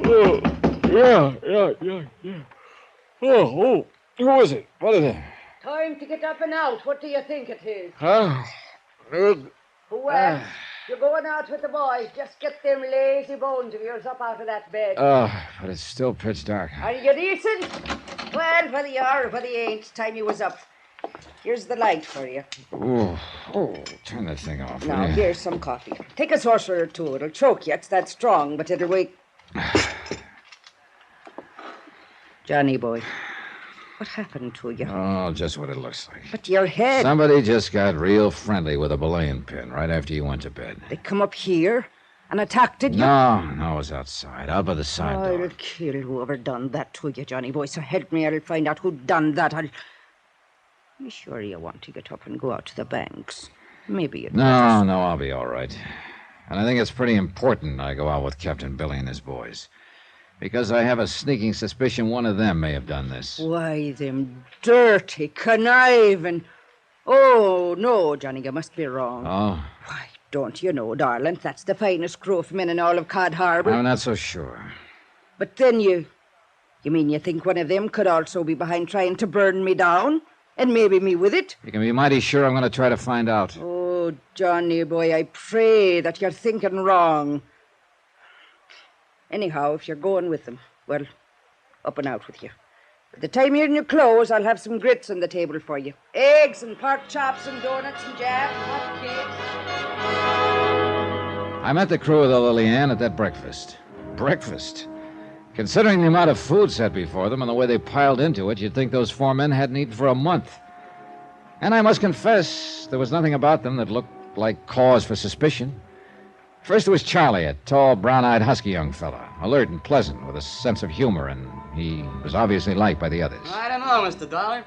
Oh, yeah. Oh, who is it? What is it? Time to get up and out. What do you think it is? Huh? Who, you're going out with the boys. Just get them lazy bones of yours up out of that bed. Oh, but it's still pitch dark. Are you decent? Well, whether you are or whether you ain't, time you was up. Here's the light for you. Oh, turn that thing off. Now, here's some coffee. Take a saucer or two. It'll choke you. It's that strong, but it'll wake... Johnny boy, what happened to you? Oh, just what it looks like. But your head... Somebody just got real friendly with a belaying pin right after you went to bed. They come up here and attacked you? No, it was outside, out by the side door. I'll kill whoever done that to you, Johnny boy. So help me, I'll find out who done that. You sure you want to get up and go out to the banks? Maybe you'd No, better- no, I'll be all right. And I think it's pretty important I go out with Captain Billy and his boys. Because I have a sneaking suspicion one of them may have done this. Why, them dirty, conniving... Oh, no, Johnny, you must be wrong. Oh? Why, don't you know, darling, that's the finest crew of men in all of Cod Harbor. I'm not so sure. But then you mean you think one of them could also be behind trying to burn me down? And maybe me with it? You can be mighty sure I'm going to try to find out. Oh, Johnny boy, I pray that you're thinking wrong. Anyhow, if you're going with them, well, up and out with you. By the time you're in your clothes, I'll have some grits on the table for you. Eggs and pork chops and donuts and jam and hot cakes. I met the crew of the Lily Ann at that breakfast. Breakfast? Considering the amount of food set before them and the way they piled into it, you'd think those 4 men hadn't eaten for a month. And I must confess, there was nothing about them that looked like cause for suspicion. First there was Charlie, a tall, brown-eyed, husky young fella, alert and pleasant, with a sense of humor, and he was obviously liked by the others. I don't know, Mr. Dollar.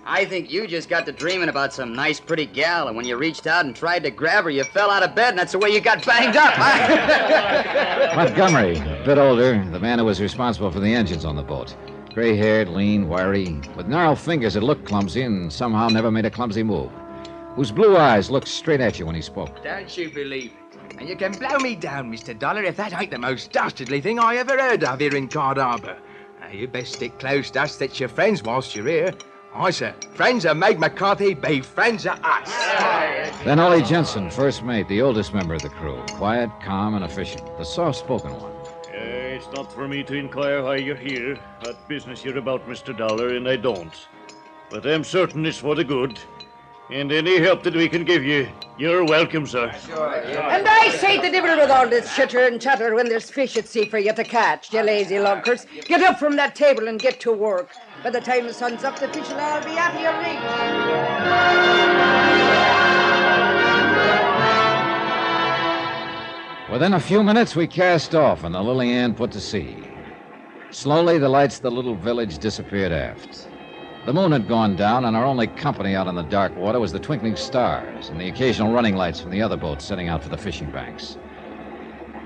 I think you just got to dreaming about some nice, pretty gal, and when you reached out and tried to grab her, you fell out of bed, and that's the way you got banged up, huh? Montgomery, a bit older, the man who was responsible for the engines on the boat. Gray-haired, lean, wiry, with gnarled fingers that looked clumsy and somehow never made a clumsy move. Whose blue eyes looked straight at you when he spoke. Don't you believe it? And you can blow me down, Mr. Dollar, if that ain't the most dastardly thing I ever heard of here in Cod Harbor. Now, you best stick close to us that's your friends whilst you're here. I say, friends of Meg McCarthy be friends of us. Then Ollie Jensen, first mate, the oldest member of the crew. Quiet, calm, and efficient. The soft-spoken one. It's not for me to inquire why you're here. What business you're about, Mr. Dollar, and I don't. But I'm certain it's for the good. And any help that we can give you, you're welcome, sir. And I say the devil with all this chitter and chatter when there's fish at sea for you to catch, you lazy lunkers. Get up from that table and get to work. By the time the sun's up, the fish will all be out of your reach. Within a few minutes, we cast off, and the Lily Ann put to sea. Slowly, the lights of the little village disappeared aft. The moon had gone down, and our only company out on the dark water was the twinkling stars and the occasional running lights from the other boats setting out for the fishing banks.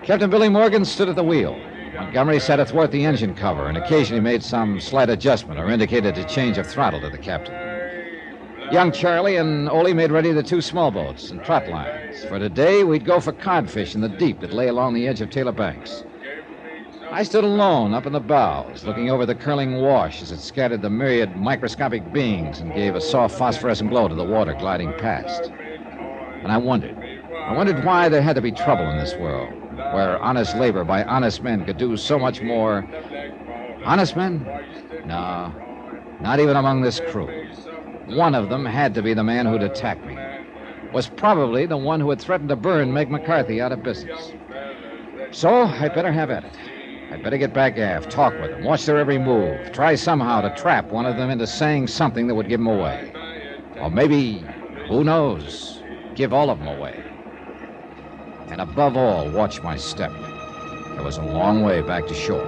Captain Billy Morgan stood at the wheel. Montgomery sat athwart the engine cover and occasionally made some slight adjustment or indicated a change of throttle to the captain. Young Charlie and Ole made ready the 2 small boats and trot lines. For today, we'd go for codfish in the deep that lay along the edge of Taylor Banks. I stood alone up in the bows, looking over the curling wash as it scattered the myriad microscopic beings and gave a soft phosphorescent glow to the water gliding past. And I wondered why there had to be trouble in this world, where honest labor by honest men could do so much more. Honest men? No, not even among this crew. One of them had to be the man who'd attacked me. Was probably the one who had threatened to burn Meg McCarthy out of business. So I'd better have at it. I'd better get back aft, talk with them, watch their every move, try somehow to trap one of them into saying something that would give them away. Or maybe, who knows, give all of them away. And above all, watch my step. There was a long way back to shore.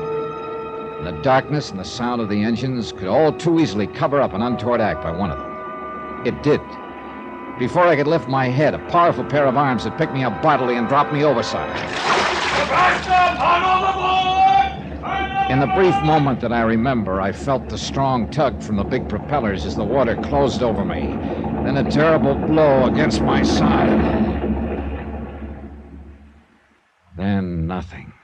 And the darkness and the sound of the engines could all too easily cover up an untoward act by one of them. It did. Before I could lift my head, a powerful pair of arms had picked me up bodily and dropped me overside. In the brief moment that I remember, I felt the strong tug from the big propellers as the water closed over me, then a terrible blow against my side. Then nothing.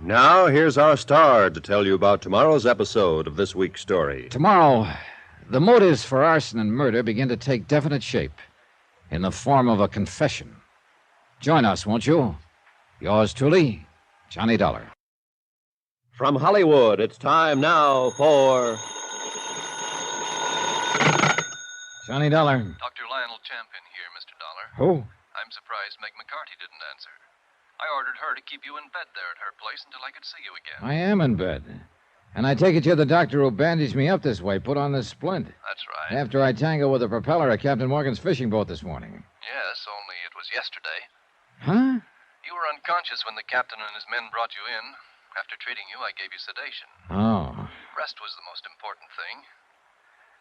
Now, here's our star to tell you about tomorrow's episode of this week's story. Tomorrow, the motives for arson and murder begin to take definite shape in the form of a confession. Join us, won't you? Yours truly, Johnny Dollar. From Hollywood, it's time now for... Johnny Dollar. Dr. Lionel Champion here, Mr. Dollar. Who? I'm surprised Meg McCarthy didn't answer. I ordered her to keep you in bed there at her place until I could see you again. I am in bed. And I take it you're the doctor who bandaged me up this way, put on this splint. That's right. After I tangled with the propeller of Captain Morgan's fishing boat this morning. Yes, only it was yesterday. Huh? You were unconscious when the captain and his men brought you in. After treating you, I gave you sedation. Oh. Rest was the most important thing.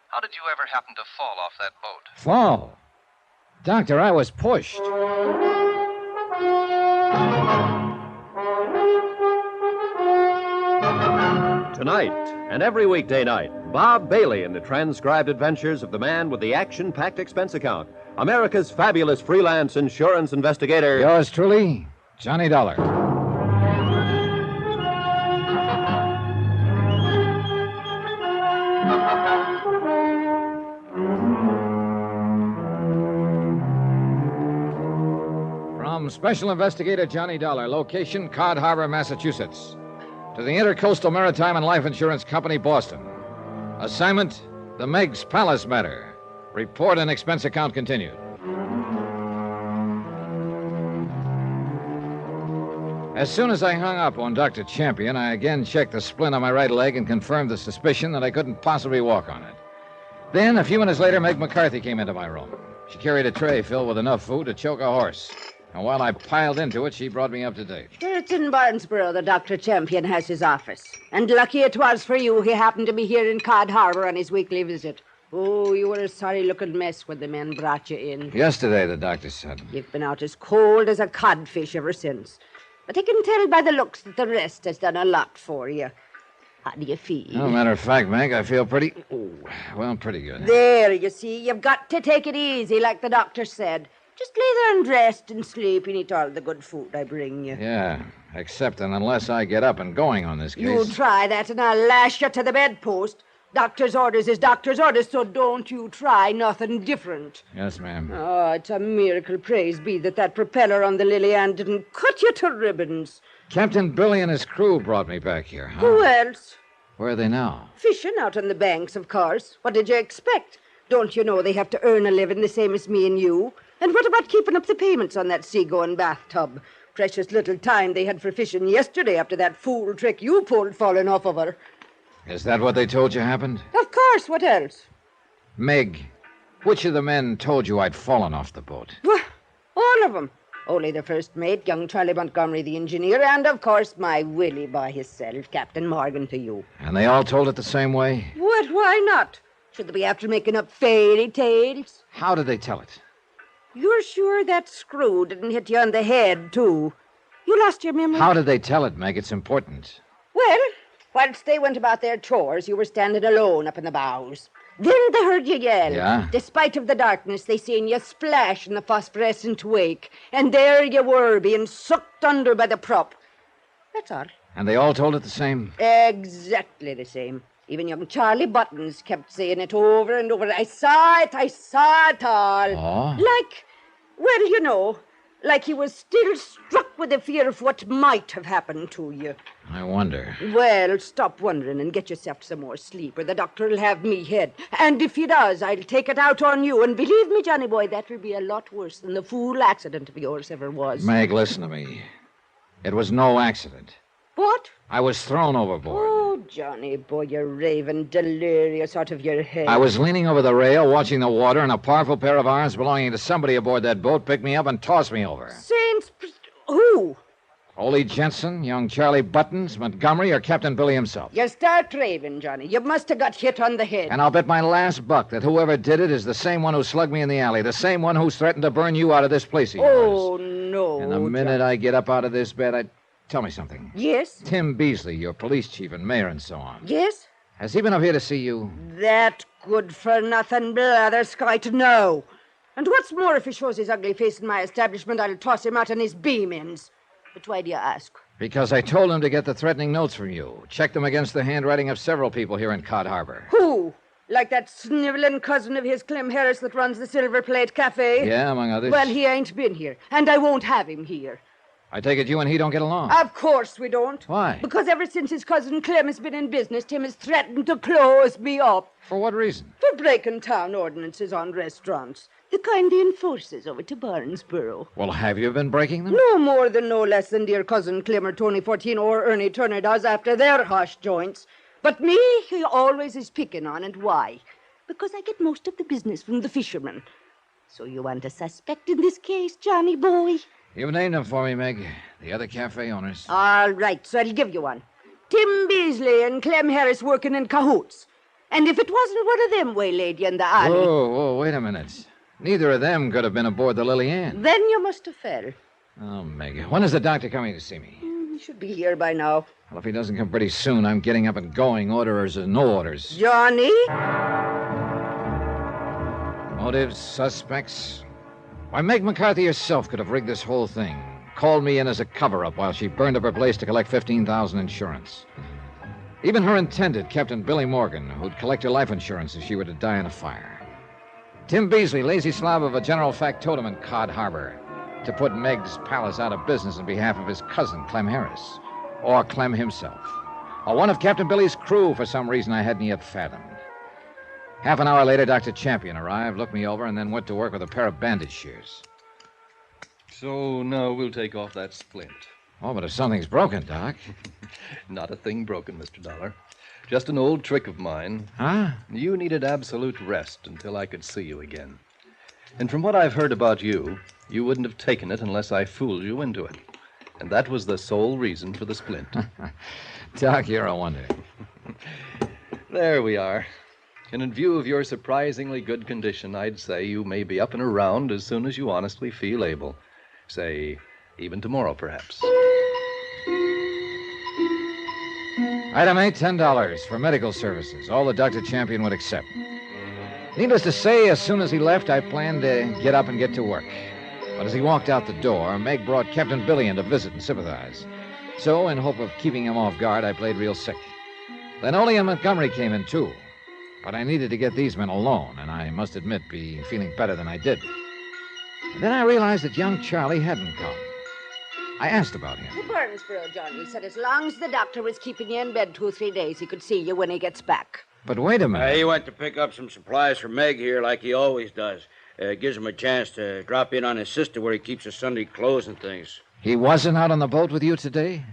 How did you ever happen to fall off that boat? Fall? Doctor, I was pushed. Tonight and every weekday night, Bob Bailey in the transcribed adventures of the man with the action-packed expense account, America's fabulous freelance insurance investigator. Yours truly, Johnny Dollar. From Special Investigator Johnny Dollar, location Cod Harbor, Massachusetts, to the Intercoastal Maritime and Life Insurance Company, Boston. Assignment, the Megs Palace matter. Report and expense account continued. As soon as I hung up on Dr. Champion, I again checked the splint on my right leg and confirmed the suspicion that I couldn't possibly walk on it. Then, a few minutes later, Meg McCarthy came into my room. She carried a tray filled with enough food to choke a horse. And while I piled into it, she brought me up to date. Sure, it's in Barnesboro that Dr. Champion has his office. And lucky it was for you he happened to be here in Cod Harbor on his weekly visit. Oh, you were a sorry-looking mess when the men brought you in. Yesterday, the doctor said. You've been out as cold as a codfish ever since. But I can tell by the looks that the rest has done a lot for you. How do you feel? No matter of fact, Meg, I feel pretty good. There, you see, you've got to take it easy, like the doctor said. Just lay there and rest and sleep and eat all the good food I bring you. Yeah, except and unless I get up and going on this case. You try that and I'll lash you to the bedpost. Doctor's orders is doctor's orders, so don't you try nothing different. Yes, ma'am. Oh, it's a miracle, praise be, that propeller on the Lily Ann didn't cut you to ribbons. Captain Billy and his crew brought me back here, huh? Who else? Where are they now? Fishing out on the banks, of course. What did you expect? Don't you know they have to earn a living the same as me and you? And what about keeping up the payments on that seagoing bathtub? Precious little time they had for fishing yesterday after that fool trick you pulled falling off of her. Is that what they told you happened? Of course, what else? Meg, which of the men told you I'd fallen off the boat? Well, all of them. Only the first mate, young Charlie Montgomery, the engineer, and, of course, my Willie by himself, Captain Morgan to you. And they all told it the same way? What? Why not? Should they be after making up fairy tales? How did they tell it? You're sure that screw didn't hit you on the head, too? You lost your memory? How did they tell it, Meg? It's important. Well, whilst they went about their chores, you were standing alone up in the bows. Then they heard you yell. Yeah? Despite of the darkness, they seen you splash in the phosphorescent wake. And there you were, being sucked under by the prop. That's all. And they all told it the same? Exactly the same. Even young Charlie Buttons kept saying it over and over. I saw it all. Oh? Like he was still struck with the fear of what might have happened to you. I wonder. Well, stop wondering and get yourself some more sleep, or the doctor will have me head. And if he does, I'll take it out on you. And believe me, Johnny boy, that will be a lot worse than the fool accident of yours ever was. Meg, listen to me. It was no accident. What? I was thrown overboard. Oh, Johnny boy, you're raving delirious out of your head. I was leaning over the rail, watching the water, and a powerful pair of arms belonging to somebody aboard that boat picked me up and tossed me over. Saints... Who? Ole Jensen, young Charlie Buttons, Montgomery, or Captain Billy himself. You start raving, Johnny. You must have got hit on the head. And I'll bet my last buck that whoever did it is the same one who slugged me in the alley, the same one who's threatened to burn you out of this place of yours. Oh, no, And the minute I get up out of this bed, Tell me something. Yes? Tim Beasley, your police chief and mayor and so on. Yes? Has he been up here to see you? That good-for-nothing blatherskite, no. And what's more, if he shows his ugly face in my establishment, I'll toss him out on his beam ends. But why do you ask? Because I told him to get the threatening notes from you. Check them against the handwriting of several people here in Cod Harbor. Who? Like that sniveling cousin of his, Clem Harris, that runs the Silver Plate Cafe? Yeah, among others. Well, he ain't been here, and I won't have him here. I take it you and he don't get along. Of course we don't. Why? Because ever since his cousin Clem has been in business, Tim has threatened to close me up. For what reason? For breaking town ordinances on restaurants. The kind he enforces over to Barnesboro. Well, have you been breaking them? No more than no less than dear cousin Clem or Tony 14 or Ernie Turner does after their hush joints. But me, he always is picking on. And why? Because I get most of the business from the fishermen. So you want a suspect in this case, Johnny boy? You've named them for me, Meg. The other cafe owners. All right, so I'll give you one. Tim Beasley and Clem Harris working in cahoots. And if it wasn't one of them waylaid you in the alley... Whoa, wait a minute. Neither of them could have been aboard the Lily Ann. Then you must have fell. Oh, Meg, when is the doctor coming to see me? He should be here by now. Well, if he doesn't come pretty soon, I'm getting up and going, orders or no orders. Johnny? Motives, suspects. Why, Meg McCarthy herself could have rigged this whole thing. Called me in as a cover-up while she burned up her place to collect $15,000 insurance. Even her intended, Captain Billy Morgan, who'd collect her life insurance if she were to die in a fire. Tim Beasley, lazy slob of a general factotum in Cod Harbor, to put Megs' palace out of business on behalf of his cousin, Clem Harris. Or Clem himself. Or one of Captain Billy's crew for some reason I hadn't yet fathomed. Half an hour later, Dr. Champion arrived, looked me over, and then went to work with a pair of bandage shears. So now we'll take off that splint. Oh, but if something's broken, Doc. Not a thing broken, Mr. Dollar. Just an old trick of mine. Huh? You needed absolute rest until I could see you again. And from what I've heard about you, you wouldn't have taken it unless I fooled you into it. And that was the sole reason for the splint. Doc, you're a wonder. There we are. And in view of your surprisingly good condition, I'd say you may be up and around as soon as you honestly feel able. Say, even tomorrow, perhaps. Item 8, $10 for medical services. All that Dr. Champion would accept. Needless to say, as soon as he left, I planned to get up and get to work. But as he walked out the door, Meg brought Captain Billy in to visit and sympathize. So, in hope of keeping him off guard, I played real sick. Then Ole and Montgomery came in, too. But I needed to get these men alone, and I must admit, be feeling better than I did. And then I realized that young Charlie hadn't come. I asked about him. To Burnsboro, Johnny. He said as long as the doctor was keeping you in bed 2 or 3 days, he could see you when he gets back. But wait a minute. He went to pick up some supplies for Meg here like he always does. Gives him a chance to drop in on his sister where he keeps his Sunday clothes and things. He wasn't out on the boat with you today?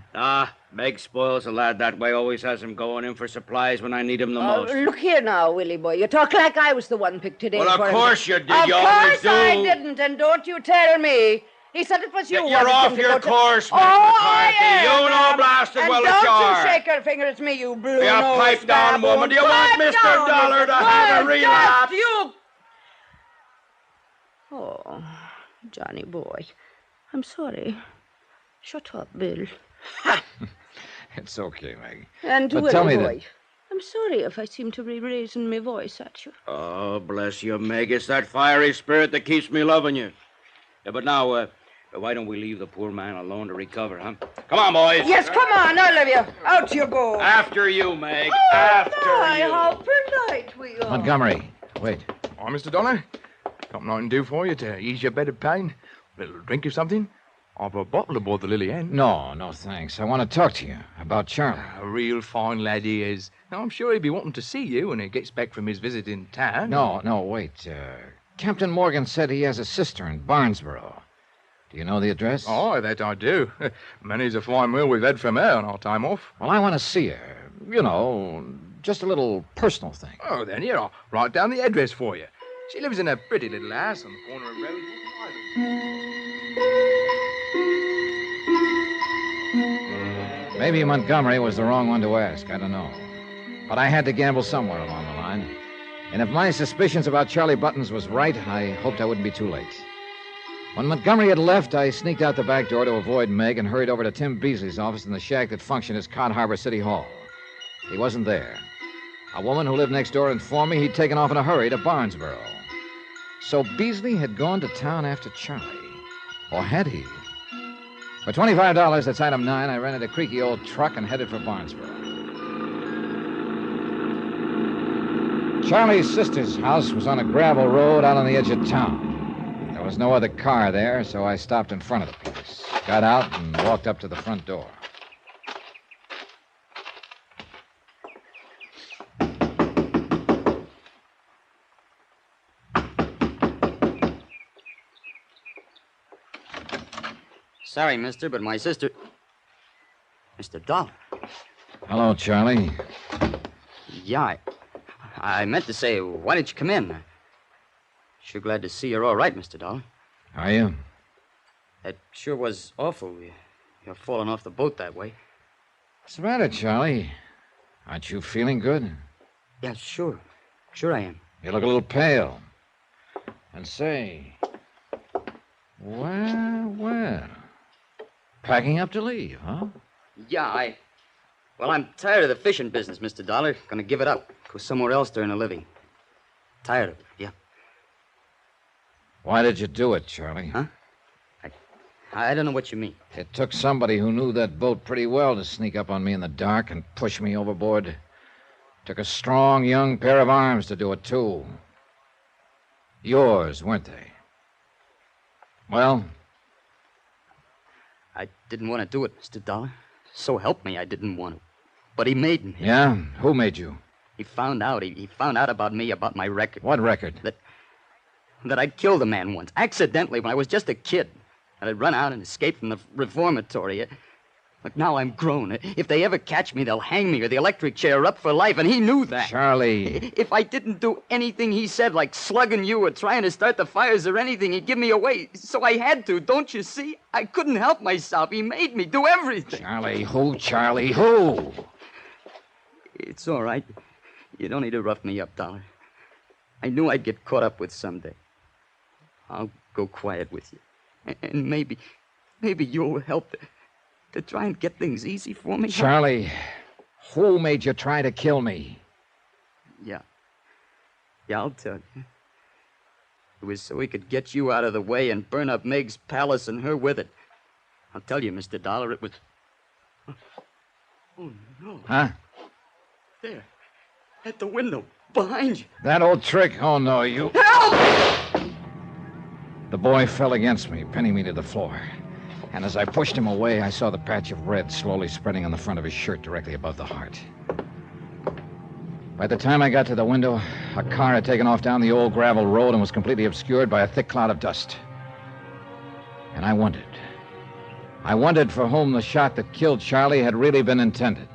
Meg spoils a lad that way, always has him going in for supplies when I need him the most. Look here now, Willie boy. You talk like I was the one picked today. Well, of course you did. You Of always course do. I didn't, and don't you tell me. He said it was you. You're off your course, Miss McCarthy. You know blasted well that you don't are. you shake your finger at me, you blue You pipe down, woman. Do you want Mr. Dollar to have a relapse? You. Oh, Johnny boy. I'm sorry. Shut up, Bill. It's okay, Meg. And but tell me boy, that... I'm sorry if I seem to be raising my voice at you. Oh, bless you, Meg. It's that fiery spirit that keeps me loving you. Yeah, but now, why don't we leave the poor man alone to recover, huh? Come on, boys. Yes, come on, all of you. Out you go. After you, Meg. Oh, After my, you. how polite we are. Montgomery, wait. Oh, Mr. Dollar, something I can do for you to ease your bed of pain? A little drink or something? I've a bottle aboard the Lily Ann. No, thanks. I want to talk to you about Charlie. A real fine lad he is. Now, I'm sure he'll be wanting to see you when he gets back from his visit in town. No, wait. Captain Morgan said he has a sister in Barnesboro. Do you know the address? Oh, that I do. Many's a fine meal we've had from her on our time off. Well, I want to see her. You know, just a little personal thing. Oh, then here, I'll write down the address for you. She lives in a pretty little house on the corner of Rosewood Island. Maybe Montgomery was the wrong one to ask. I don't know. But I had to gamble somewhere along the line. And if my suspicions about Charlie Buttons was right, I hoped I wouldn't be too late. When Montgomery had left, I sneaked out the back door to avoid Meg and hurried over to Tim Beasley's office in the shack that functioned as Cod Harbor City Hall. He wasn't there. A woman who lived next door informed me he'd taken off in a hurry to Barnesboro. So Beasley had gone to town after Charlie. Or had he? For $25, that's item 9, I rented a creaky old truck and headed for Barnesboro. Charlie's sister's house was on a gravel road out on the edge of town. There was no other car there, so I stopped in front of the place, got out, and walked up to the front door. Sorry, mister, but my sister... Mr. Dollar. Hello, Charlie. Yeah, I meant to say, why didn't you come in? Sure glad to see you're all right, Mr. Dollar. Are you? That sure was awful. You're falling off the boat that way. What's the matter, Charlie? Aren't you feeling good? Yeah, sure. Sure I am. You look a little pale. And say... Well. Packing up to leave, huh? Yeah, Well, I'm tired of the fishing business, Mr. Dollar. Gonna give it up. Go somewhere else to earn a living. Tired of it, yeah. Why did you do it, Charlie? Huh? I don't know what you mean. It took somebody who knew that boat pretty well to sneak up on me in the dark and push me overboard. Took a strong, young pair of arms to do it, too. Yours, weren't they? Well? I didn't want to do it, Mr. Dollar. So help me, I didn't want to. But he made me. Yeah? Who made you? He found out. He found out about me, about my record. What record? That I'd killed a man once, accidentally, when I was just a kid. And I'd run out and escape from the reformatory. But now I'm grown. If they ever catch me, they'll hang me or the electric chair up for life, and he knew that. Charlie. If I didn't do anything he said, like slugging you or trying to start the fires or anything, he'd give me away. So I had to, don't you see? I couldn't help myself. He made me do everything. Charlie, who, Charlie, who? It's all right. You don't need to rough me up, Dollar. I knew I'd get caught up with someday. I'll go quiet with you. And maybe you'll help to try and get things easy for me. Charlie, who made you try to kill me? Yeah, I'll tell you. It was so he could get you out of the way and burn up Meg's palace and her with it. I'll tell you, Mr. Dollar, it was... Oh, no. Huh? There, at the window, behind you. That old trick? Oh, no, you... Help! The boy fell against me, pinning me to the floor. And as I pushed him away, I saw the patch of red slowly spreading on the front of his shirt directly above the heart. By the time I got to the window, a car had taken off down the old gravel road and was completely obscured by a thick cloud of dust. And I wondered. I wondered for whom the shot that killed Charlie had really been intended.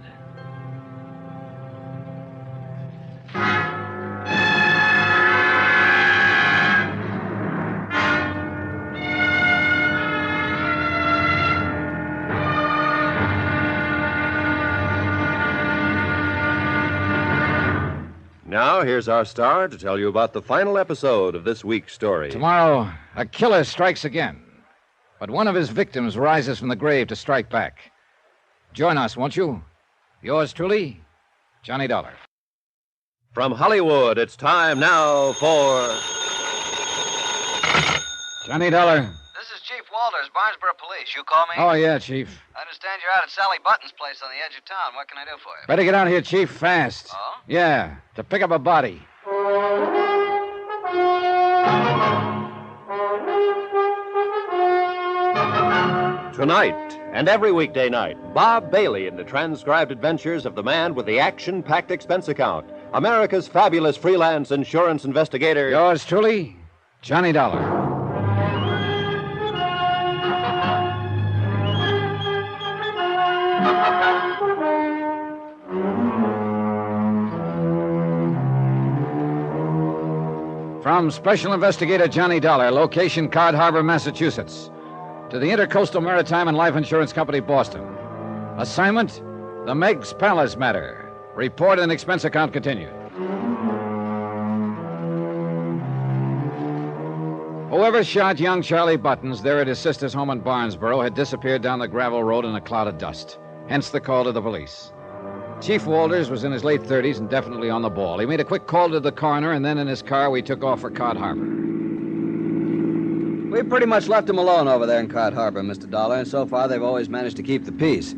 Now, here's our star to tell you about the final episode of this week's story. Tomorrow, a killer strikes again. But one of his victims rises from the grave to strike back. Join us, won't you? Yours truly, Johnny Dollar. From Hollywood, it's time now for... Johnny Dollar. This is Chief Walters, Barnesboro Police. You call me? Oh, yeah, Chief. I understand you're out at Sally Button's place on the edge of town. What can I do for you? Better get out here, Chief, fast. Oh? Yeah, to pick up a body. Tonight and every weekday night, Bob Bailey in the transcribed adventures of the man with the action-packed expense account, America's fabulous freelance insurance investigator. Yours truly, Johnny Dollar. From Special Investigator Johnny Dollar, location Cod Harbor, Massachusetts, to the Intercoastal Maritime and Life Insurance Company, Boston. Assignment, the Megs Palace matter. Report and expense account continued. Whoever shot young Charlie Buttons there at his sister's home in Barnesboro had disappeared down the gravel road in a cloud of dust. Hence the call to the police. Chief Walters was in his late 30s and definitely on the ball. He made a quick call to the coroner, and then in his car we took off for Cod Harbor. We pretty much left him alone over there in Cod Harbor, Mr. Dollar, and so far they've always managed to keep the peace.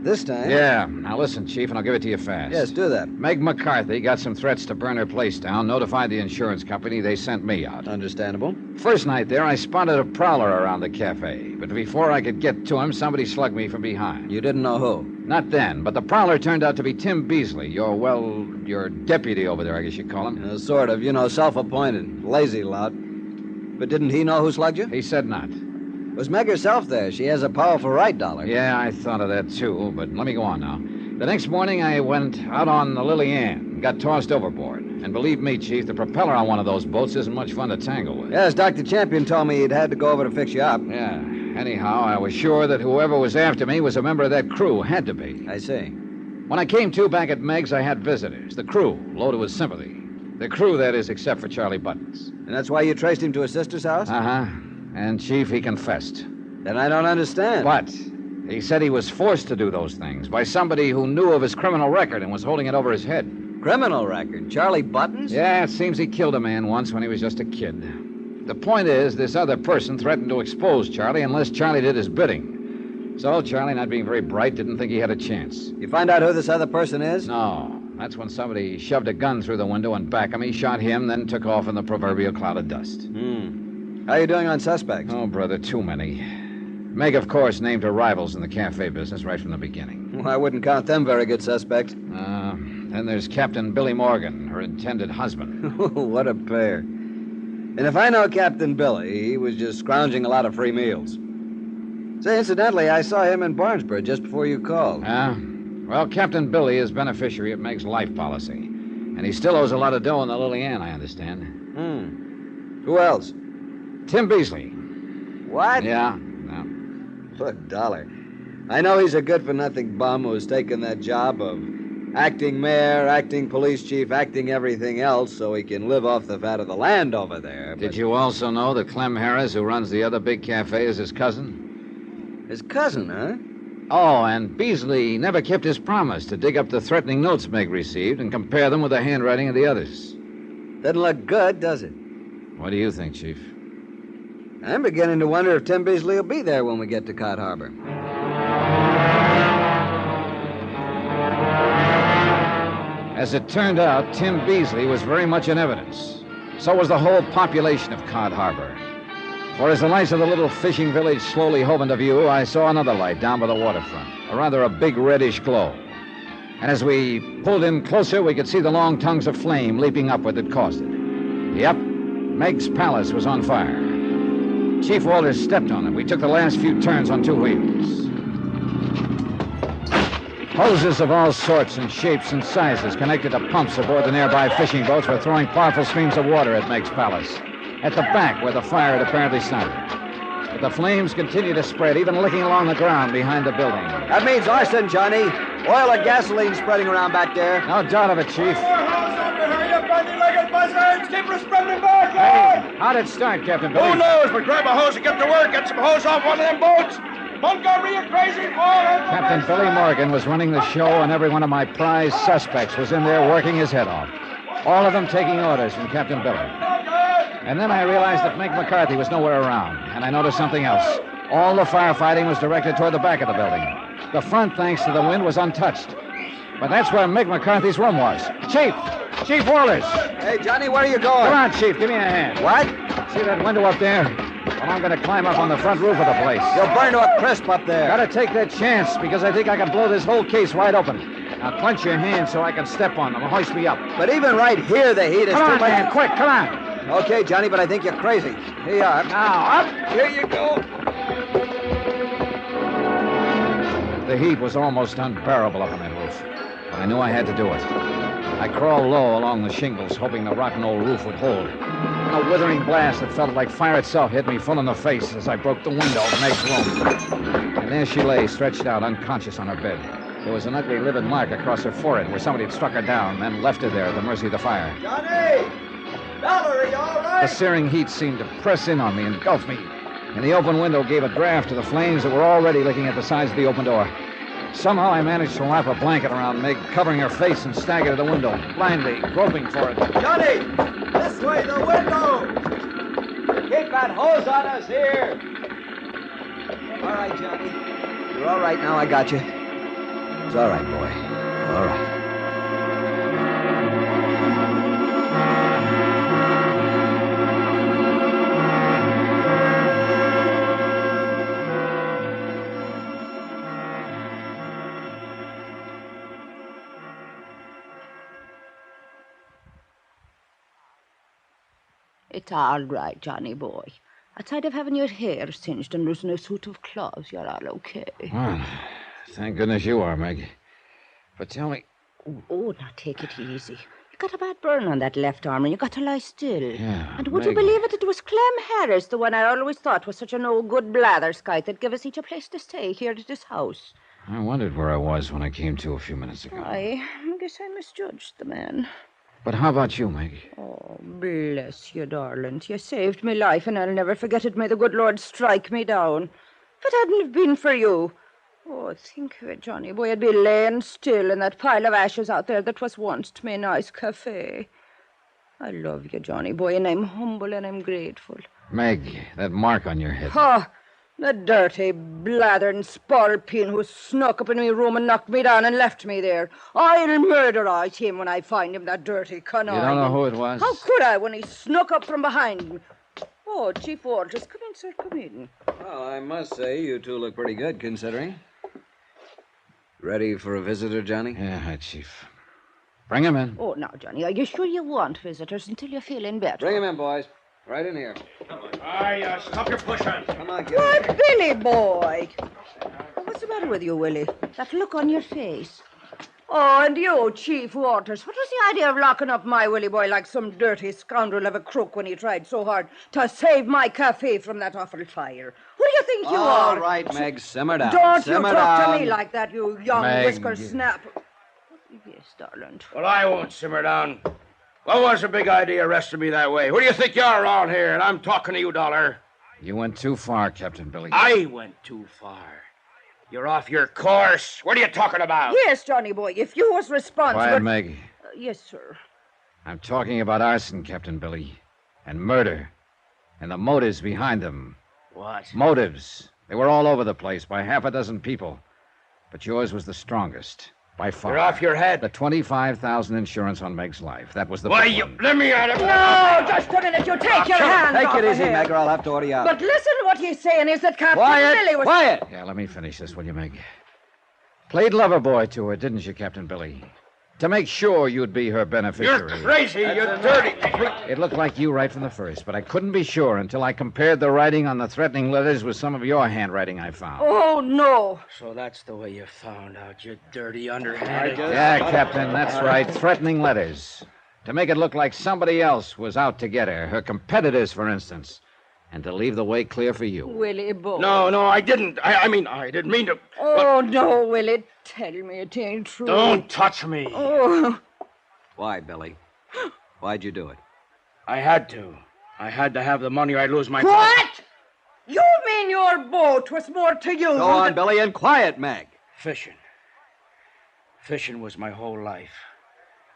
This time... Yeah. Now listen, Chief, and I'll give it to you fast. Yes, do that. Meg McCarthy got some threats to burn her place down, notified the insurance company. They sent me out. Understandable. First night there, I spotted a prowler around the cafe. But before I could get to him, somebody slugged me from behind. You didn't know who? Not then, but the prowler turned out to be Tim Beasley, your deputy over there, I guess you'd call him. Sort of, self-appointed. Lazy lout. But didn't he know who slugged you? He said not. Was Meg herself there? She has a powerful right, Dollar. Yeah, I thought of that, too, but let me go on now. The next morning, I went out on the Lily Ann and got tossed overboard. And believe me, Chief, the propeller on one of those boats isn't much fun to tangle with. Yes, Dr. Champion told me he'd had to go over to fix you up. Yeah. Anyhow, I was sure that whoever was after me was a member of that crew. Had to be. I see. When I came to back at Megs, I had visitors. The crew, loaded with sympathy. The crew, that is, except for Charlie Buttons. And that's why you traced him to his sister's house? Uh-huh. And, Chief, he confessed. Then I don't understand. What? He said he was forced to do those things by somebody who knew of his criminal record and was holding it over his head. Criminal record? Charlie Buttons? Yeah, it seems he killed a man once when he was just a kid. The point is, this other person threatened to expose Charlie unless Charlie did his bidding. So Charlie, not being very bright, didn't think he had a chance. You find out who this other person is? No. That's when somebody shoved a gun through the window and back of me, shot him, then took off in the proverbial cloud of dust. How you doing on suspects? Oh, brother, too many. Meg, of course, named her rivals in the cafe business right from the beginning. Well, I wouldn't count them very good suspects. Then there's Captain Billy Morgan, her intended husband. What a pair. And if I know Captain Billy, he was just scrounging a lot of free meals. Say, incidentally, I saw him in Barnesburg just before you called. Well, Captain Billy is beneficiary of Meg's life policy. And he still owes a lot of dough on the Lily Ann, I understand. Who else? Tim Beasley. What? Yeah. Look, Dollar, I know he's a good-for-nothing bum who's taken that job of acting mayor, acting police chief, acting everything else so he can live off the fat of the land over there. Did you also know that Clem Harris, who runs the other big cafe, is his cousin? His cousin, huh? Oh, and Beasley never kept his promise to dig up the threatening notes Meg received and compare them with the handwriting of the others. Doesn't look good, does it? What do you think, Chief? I'm beginning to wonder if Tim Beasley will be there when we get to Cod Harbor. As it turned out, Tim Beasley was very much in evidence. So was the whole population of Cod Harbor. For as the lights of the little fishing village slowly hove into view, I saw another light down by the waterfront, a big reddish glow. And as we pulled in closer, we could see the long tongues of flame leaping upward that caused it. Yep, Meg's palace was on fire. Chief Walters stepped on it. We took the last few turns on two wheels. Hoses of all sorts and shapes and sizes connected to pumps aboard the nearby fishing boats were throwing powerful streams of water at Meg's palace, at the back where the fire had apparently started. But the flames continued to spread, even licking along the ground behind the building. That means arson, Johnny. Oil and gasoline spreading around back there. No doubt of it, Chief. Keep her spreading back, lad! Hey, how'd it start, Captain Billy? Who knows, but grab a hose and get to work. Get some hose off one of them boats. Montgomery, you crazy boy! Captain Billy Morgan was running the show, and every one of my prize suspects was in there working his head off. All of them taking orders from Captain Billy. And then I realized that Meg McCarthy was nowhere around, and I noticed something else. All the firefighting was directed toward the back of the building. The front, thanks to the wind, was untouched. But that's where Meg McCarthy's room was. Chief Walters! Hey, Johnny, where are you going? Come on, Chief, give me a hand. What? See that window up there? Well, I'm going to climb up on the front roof of the place. You'll burn to a crisp up there. Gotta take that chance, because I think I can blow this whole case wide open. Now, clench your hands so I can step on them and hoist me up. But even right here, the heat is Come too on, much. man, quick, come on. Okay, Johnny, but I think you're crazy. Here you are. Now, up. Here you go. The heat was almost unbearable up on that roof, but I knew I had to do it. I crawled low along the shingles, hoping the rotten old roof would hold. And a withering blast that felt like fire itself hit me full in the face as I broke the window of Meg's room. And there she lay, stretched out, unconscious on her bed. There was an ugly, livid mark across her forehead where somebody had struck her down, then left her there at the mercy of the fire. Johnny! Dollar, are you all right? The searing heat seemed to press in on me, engulf me. And the open window gave a draft to the flames that were already licking at the sides of the open door. Somehow I managed to wrap a blanket around Meg, covering her face, and staggered to the window, blindly groping for it. Johnny! This way, the window! Keep that hose on us here! All right, Johnny. You're all right now. I got you. It's all right, boy. All right. It's all right, Johnny boy. Outside of having your hair singed and losing a suit of clothes, you're all okay. Well, thank goodness you are, Meg. But tell me... Oh, now take it easy. You got a bad burn on that left arm, and you got to lie still. Yeah, And would you believe it? It was Clem Harris, the one I always thought was such a no-good blatherskite that gave us each a place to stay here at this house. I wondered where I was when I came to a few minutes ago. I guess I misjudged the man. But how about you, Meg? Oh, bless you, darling. You saved me life, and I'll never forget it. May the good Lord strike me down. If it hadn't have been for you... Oh, think of it, Johnny boy. I'd be laying still in that pile of ashes out there that was once my nice cafe. I love you, Johnny boy, and I'm humble and I'm grateful. Meg, that mark on your head. Ha! The dirty, blathering spalpeen who snuck up in my room and knocked me down and left me there. I'll murderize him when I find him, that dirty conniving. You don't know who it was? How could I when he snuck up from behind me? Oh, Chief Walters, come in, sir, come in. Well, I must say you two look pretty good, considering. Ready for a visitor, Johnny? Yeah, hi, Chief. Bring him in. Oh, now, Johnny, are you sure you want visitors until you're feeling better? Bring him in, boys. Right in here. Stop your pushing. Come on, get Why, in. Billy boy. What's the matter with you, Willie? That look on your face. Oh, and you, Chief Waters. What was the idea of locking up my Willie boy like some dirty scoundrel of a crook when he tried so hard to save my cafe from that awful fire? Who do you think you are? All right, Meg, simmer down. Don't simmer you talk down. to me like that, you young Meg. whisker snap. Yes, darling. Well, I won't simmer down. What was the big idea arresting me that way? Who do you think you are around here? And I'm talking to you, Dollar. You went too far, Captain Billy. I went too far. You're off your course. What are you talking about? Yes, Johnny boy, if you was responsible... Quiet, Meg. Yes, sir. I'm talking about arson, Captain Billy. And murder. And the motives behind them. What? Motives. They were all over the place by half a dozen people. But yours was the strongest. By far. You're off your head. The $25,000 insurance on Meg's life. That was the Why, big you... one. Let me out of... No, just a minute. You take your hands Take off it of easy, him. Meg, or I'll have to order you out. But listen to what he's saying is that Captain Quiet, Billy was... quiet. Yeah, let me finish this, will you, Meg? Played lover boy to her, didn't you, Captain Billy? To make sure you'd be her beneficiary. You're crazy, you dirty... It looked like you right from the first, but I couldn't be sure until I compared the writing on the threatening letters with some of your handwriting I found. Oh, no. So that's the way you found out, you dirty underhanded... Yeah, Captain, that's right. Threatening letters. To make it look like somebody else was out to get her. Her competitors, for instance. And to leave the way clear for you. Willie boy. No, I didn't. I mean, I didn't mean to... Oh, no, Willie. Tell me it ain't true. Don't touch me. Oh. Why, Billy? Why'd you do it? I had to. I had to have the money or I'd lose my... What? You mean your boat was more to you? Go on, Billy, and quiet, Meg. Fishing. Fishing was my whole life.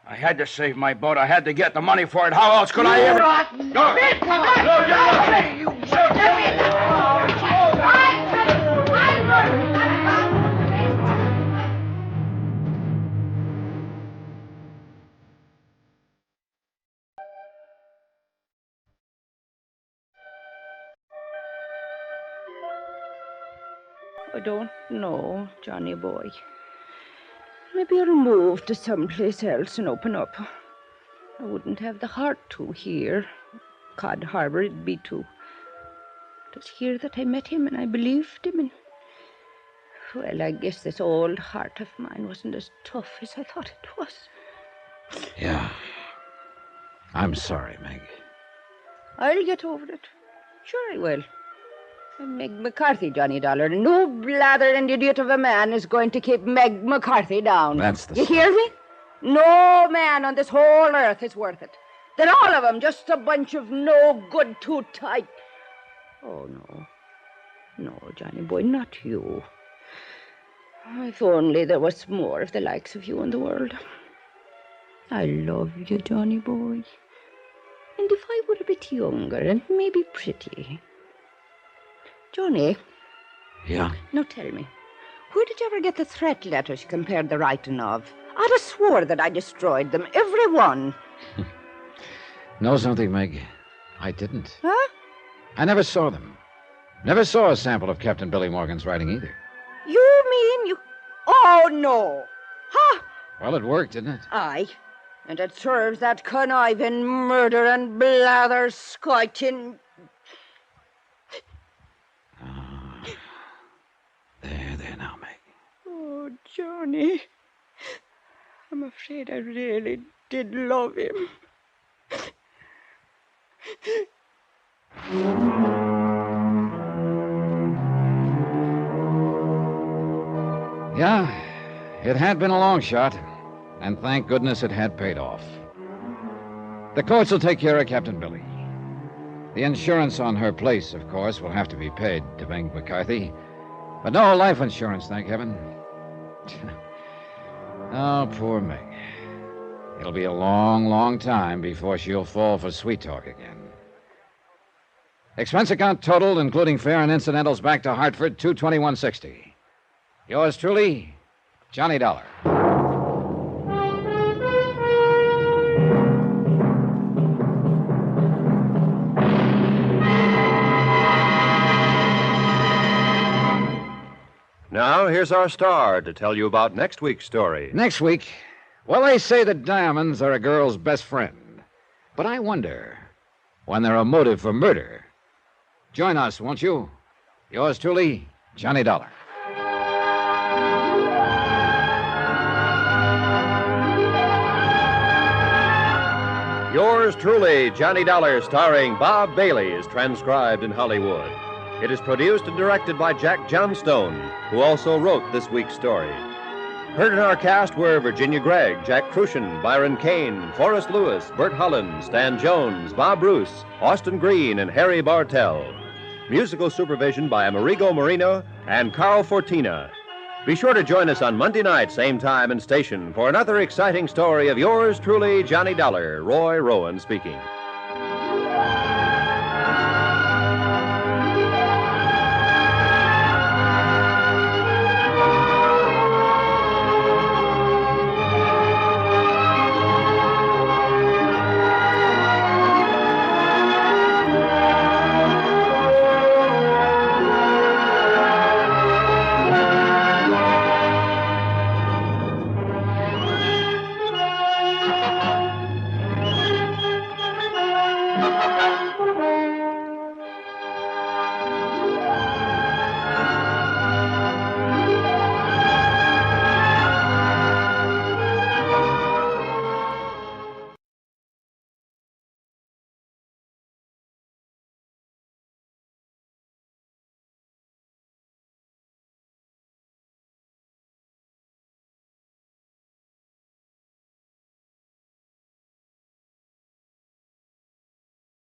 I had to save my boat. I had to get the money for it. How else could I ever... I don't know, Johnny boy. Maybe I'll move to someplace else and open up. I wouldn't have the heart to here. Cod Harbor, it'd be too. It was here that I met him, and I believed him, and... Well, I guess this old heart of mine wasn't as tough as I thought it was. Yeah. I'm sorry, Meg. I'll get over it. Sure I will. I'm Meg McCarthy, Johnny Dollar. No blathering idiot of a man is going to keep Meg McCarthy down. That's the... You hear me? No man on this whole earth is worth it. They're all of them just a bunch of no good, too tight. Oh, no. No, Johnny boy, not you. If only there was more of the likes of you in the world. I love you, Johnny boy. And if I were a bit younger and maybe pretty... Johnny. Yeah? Now tell me, where did you ever get the threat letters you compared the writing of? I'd have swore that I destroyed them, every one. Know something, Meg? I didn't. Huh? I never saw them. Never saw a sample of Captain Billy Morgan's writing either. You mean you... Oh, no. Huh? Well, it worked, didn't it? Aye. And it serves that conniving murder and blather scoiting... There now, Meg. Oh, Johnny. I'm afraid I really did love him. Yeah, it had been a long shot, and thank goodness it had paid off. The courts will take care of Captain Billy. The insurance on her place, of course, will have to be paid to Meg McCarthy, but no life insurance, thank heaven. Oh, poor Meg. It'll be a long, long time before she'll fall for sweet talk again. Expense account totaled, including fare and incidentals, back to Hartford, $221.60. Yours truly, Johnny Dollar. Now, here's our star to tell you about next week's story. Next week, well, they say that diamonds are a girl's best friend. But I wonder when they're a motive for murder. Join us, won't you? Yours truly, Johnny Dollar. Yours truly, Johnny Dollar, starring Bob Bailey, is transcribed in Hollywood. It is produced and directed by Jack Johnstone, who also wrote this week's story. Heard in our cast were Virginia Gregg, Jack Crucian, Byron Kane, Forrest Lewis, Bert Holland, Stan Jones, Bob Bruce, Austin Green, and Harry Bartell. Musical supervision by Amerigo Marino and Carl Fortina. Be sure to join us on Monday night, same time and station, for another exciting story of yours truly, Johnny Dollar. Roy Rowan speaking.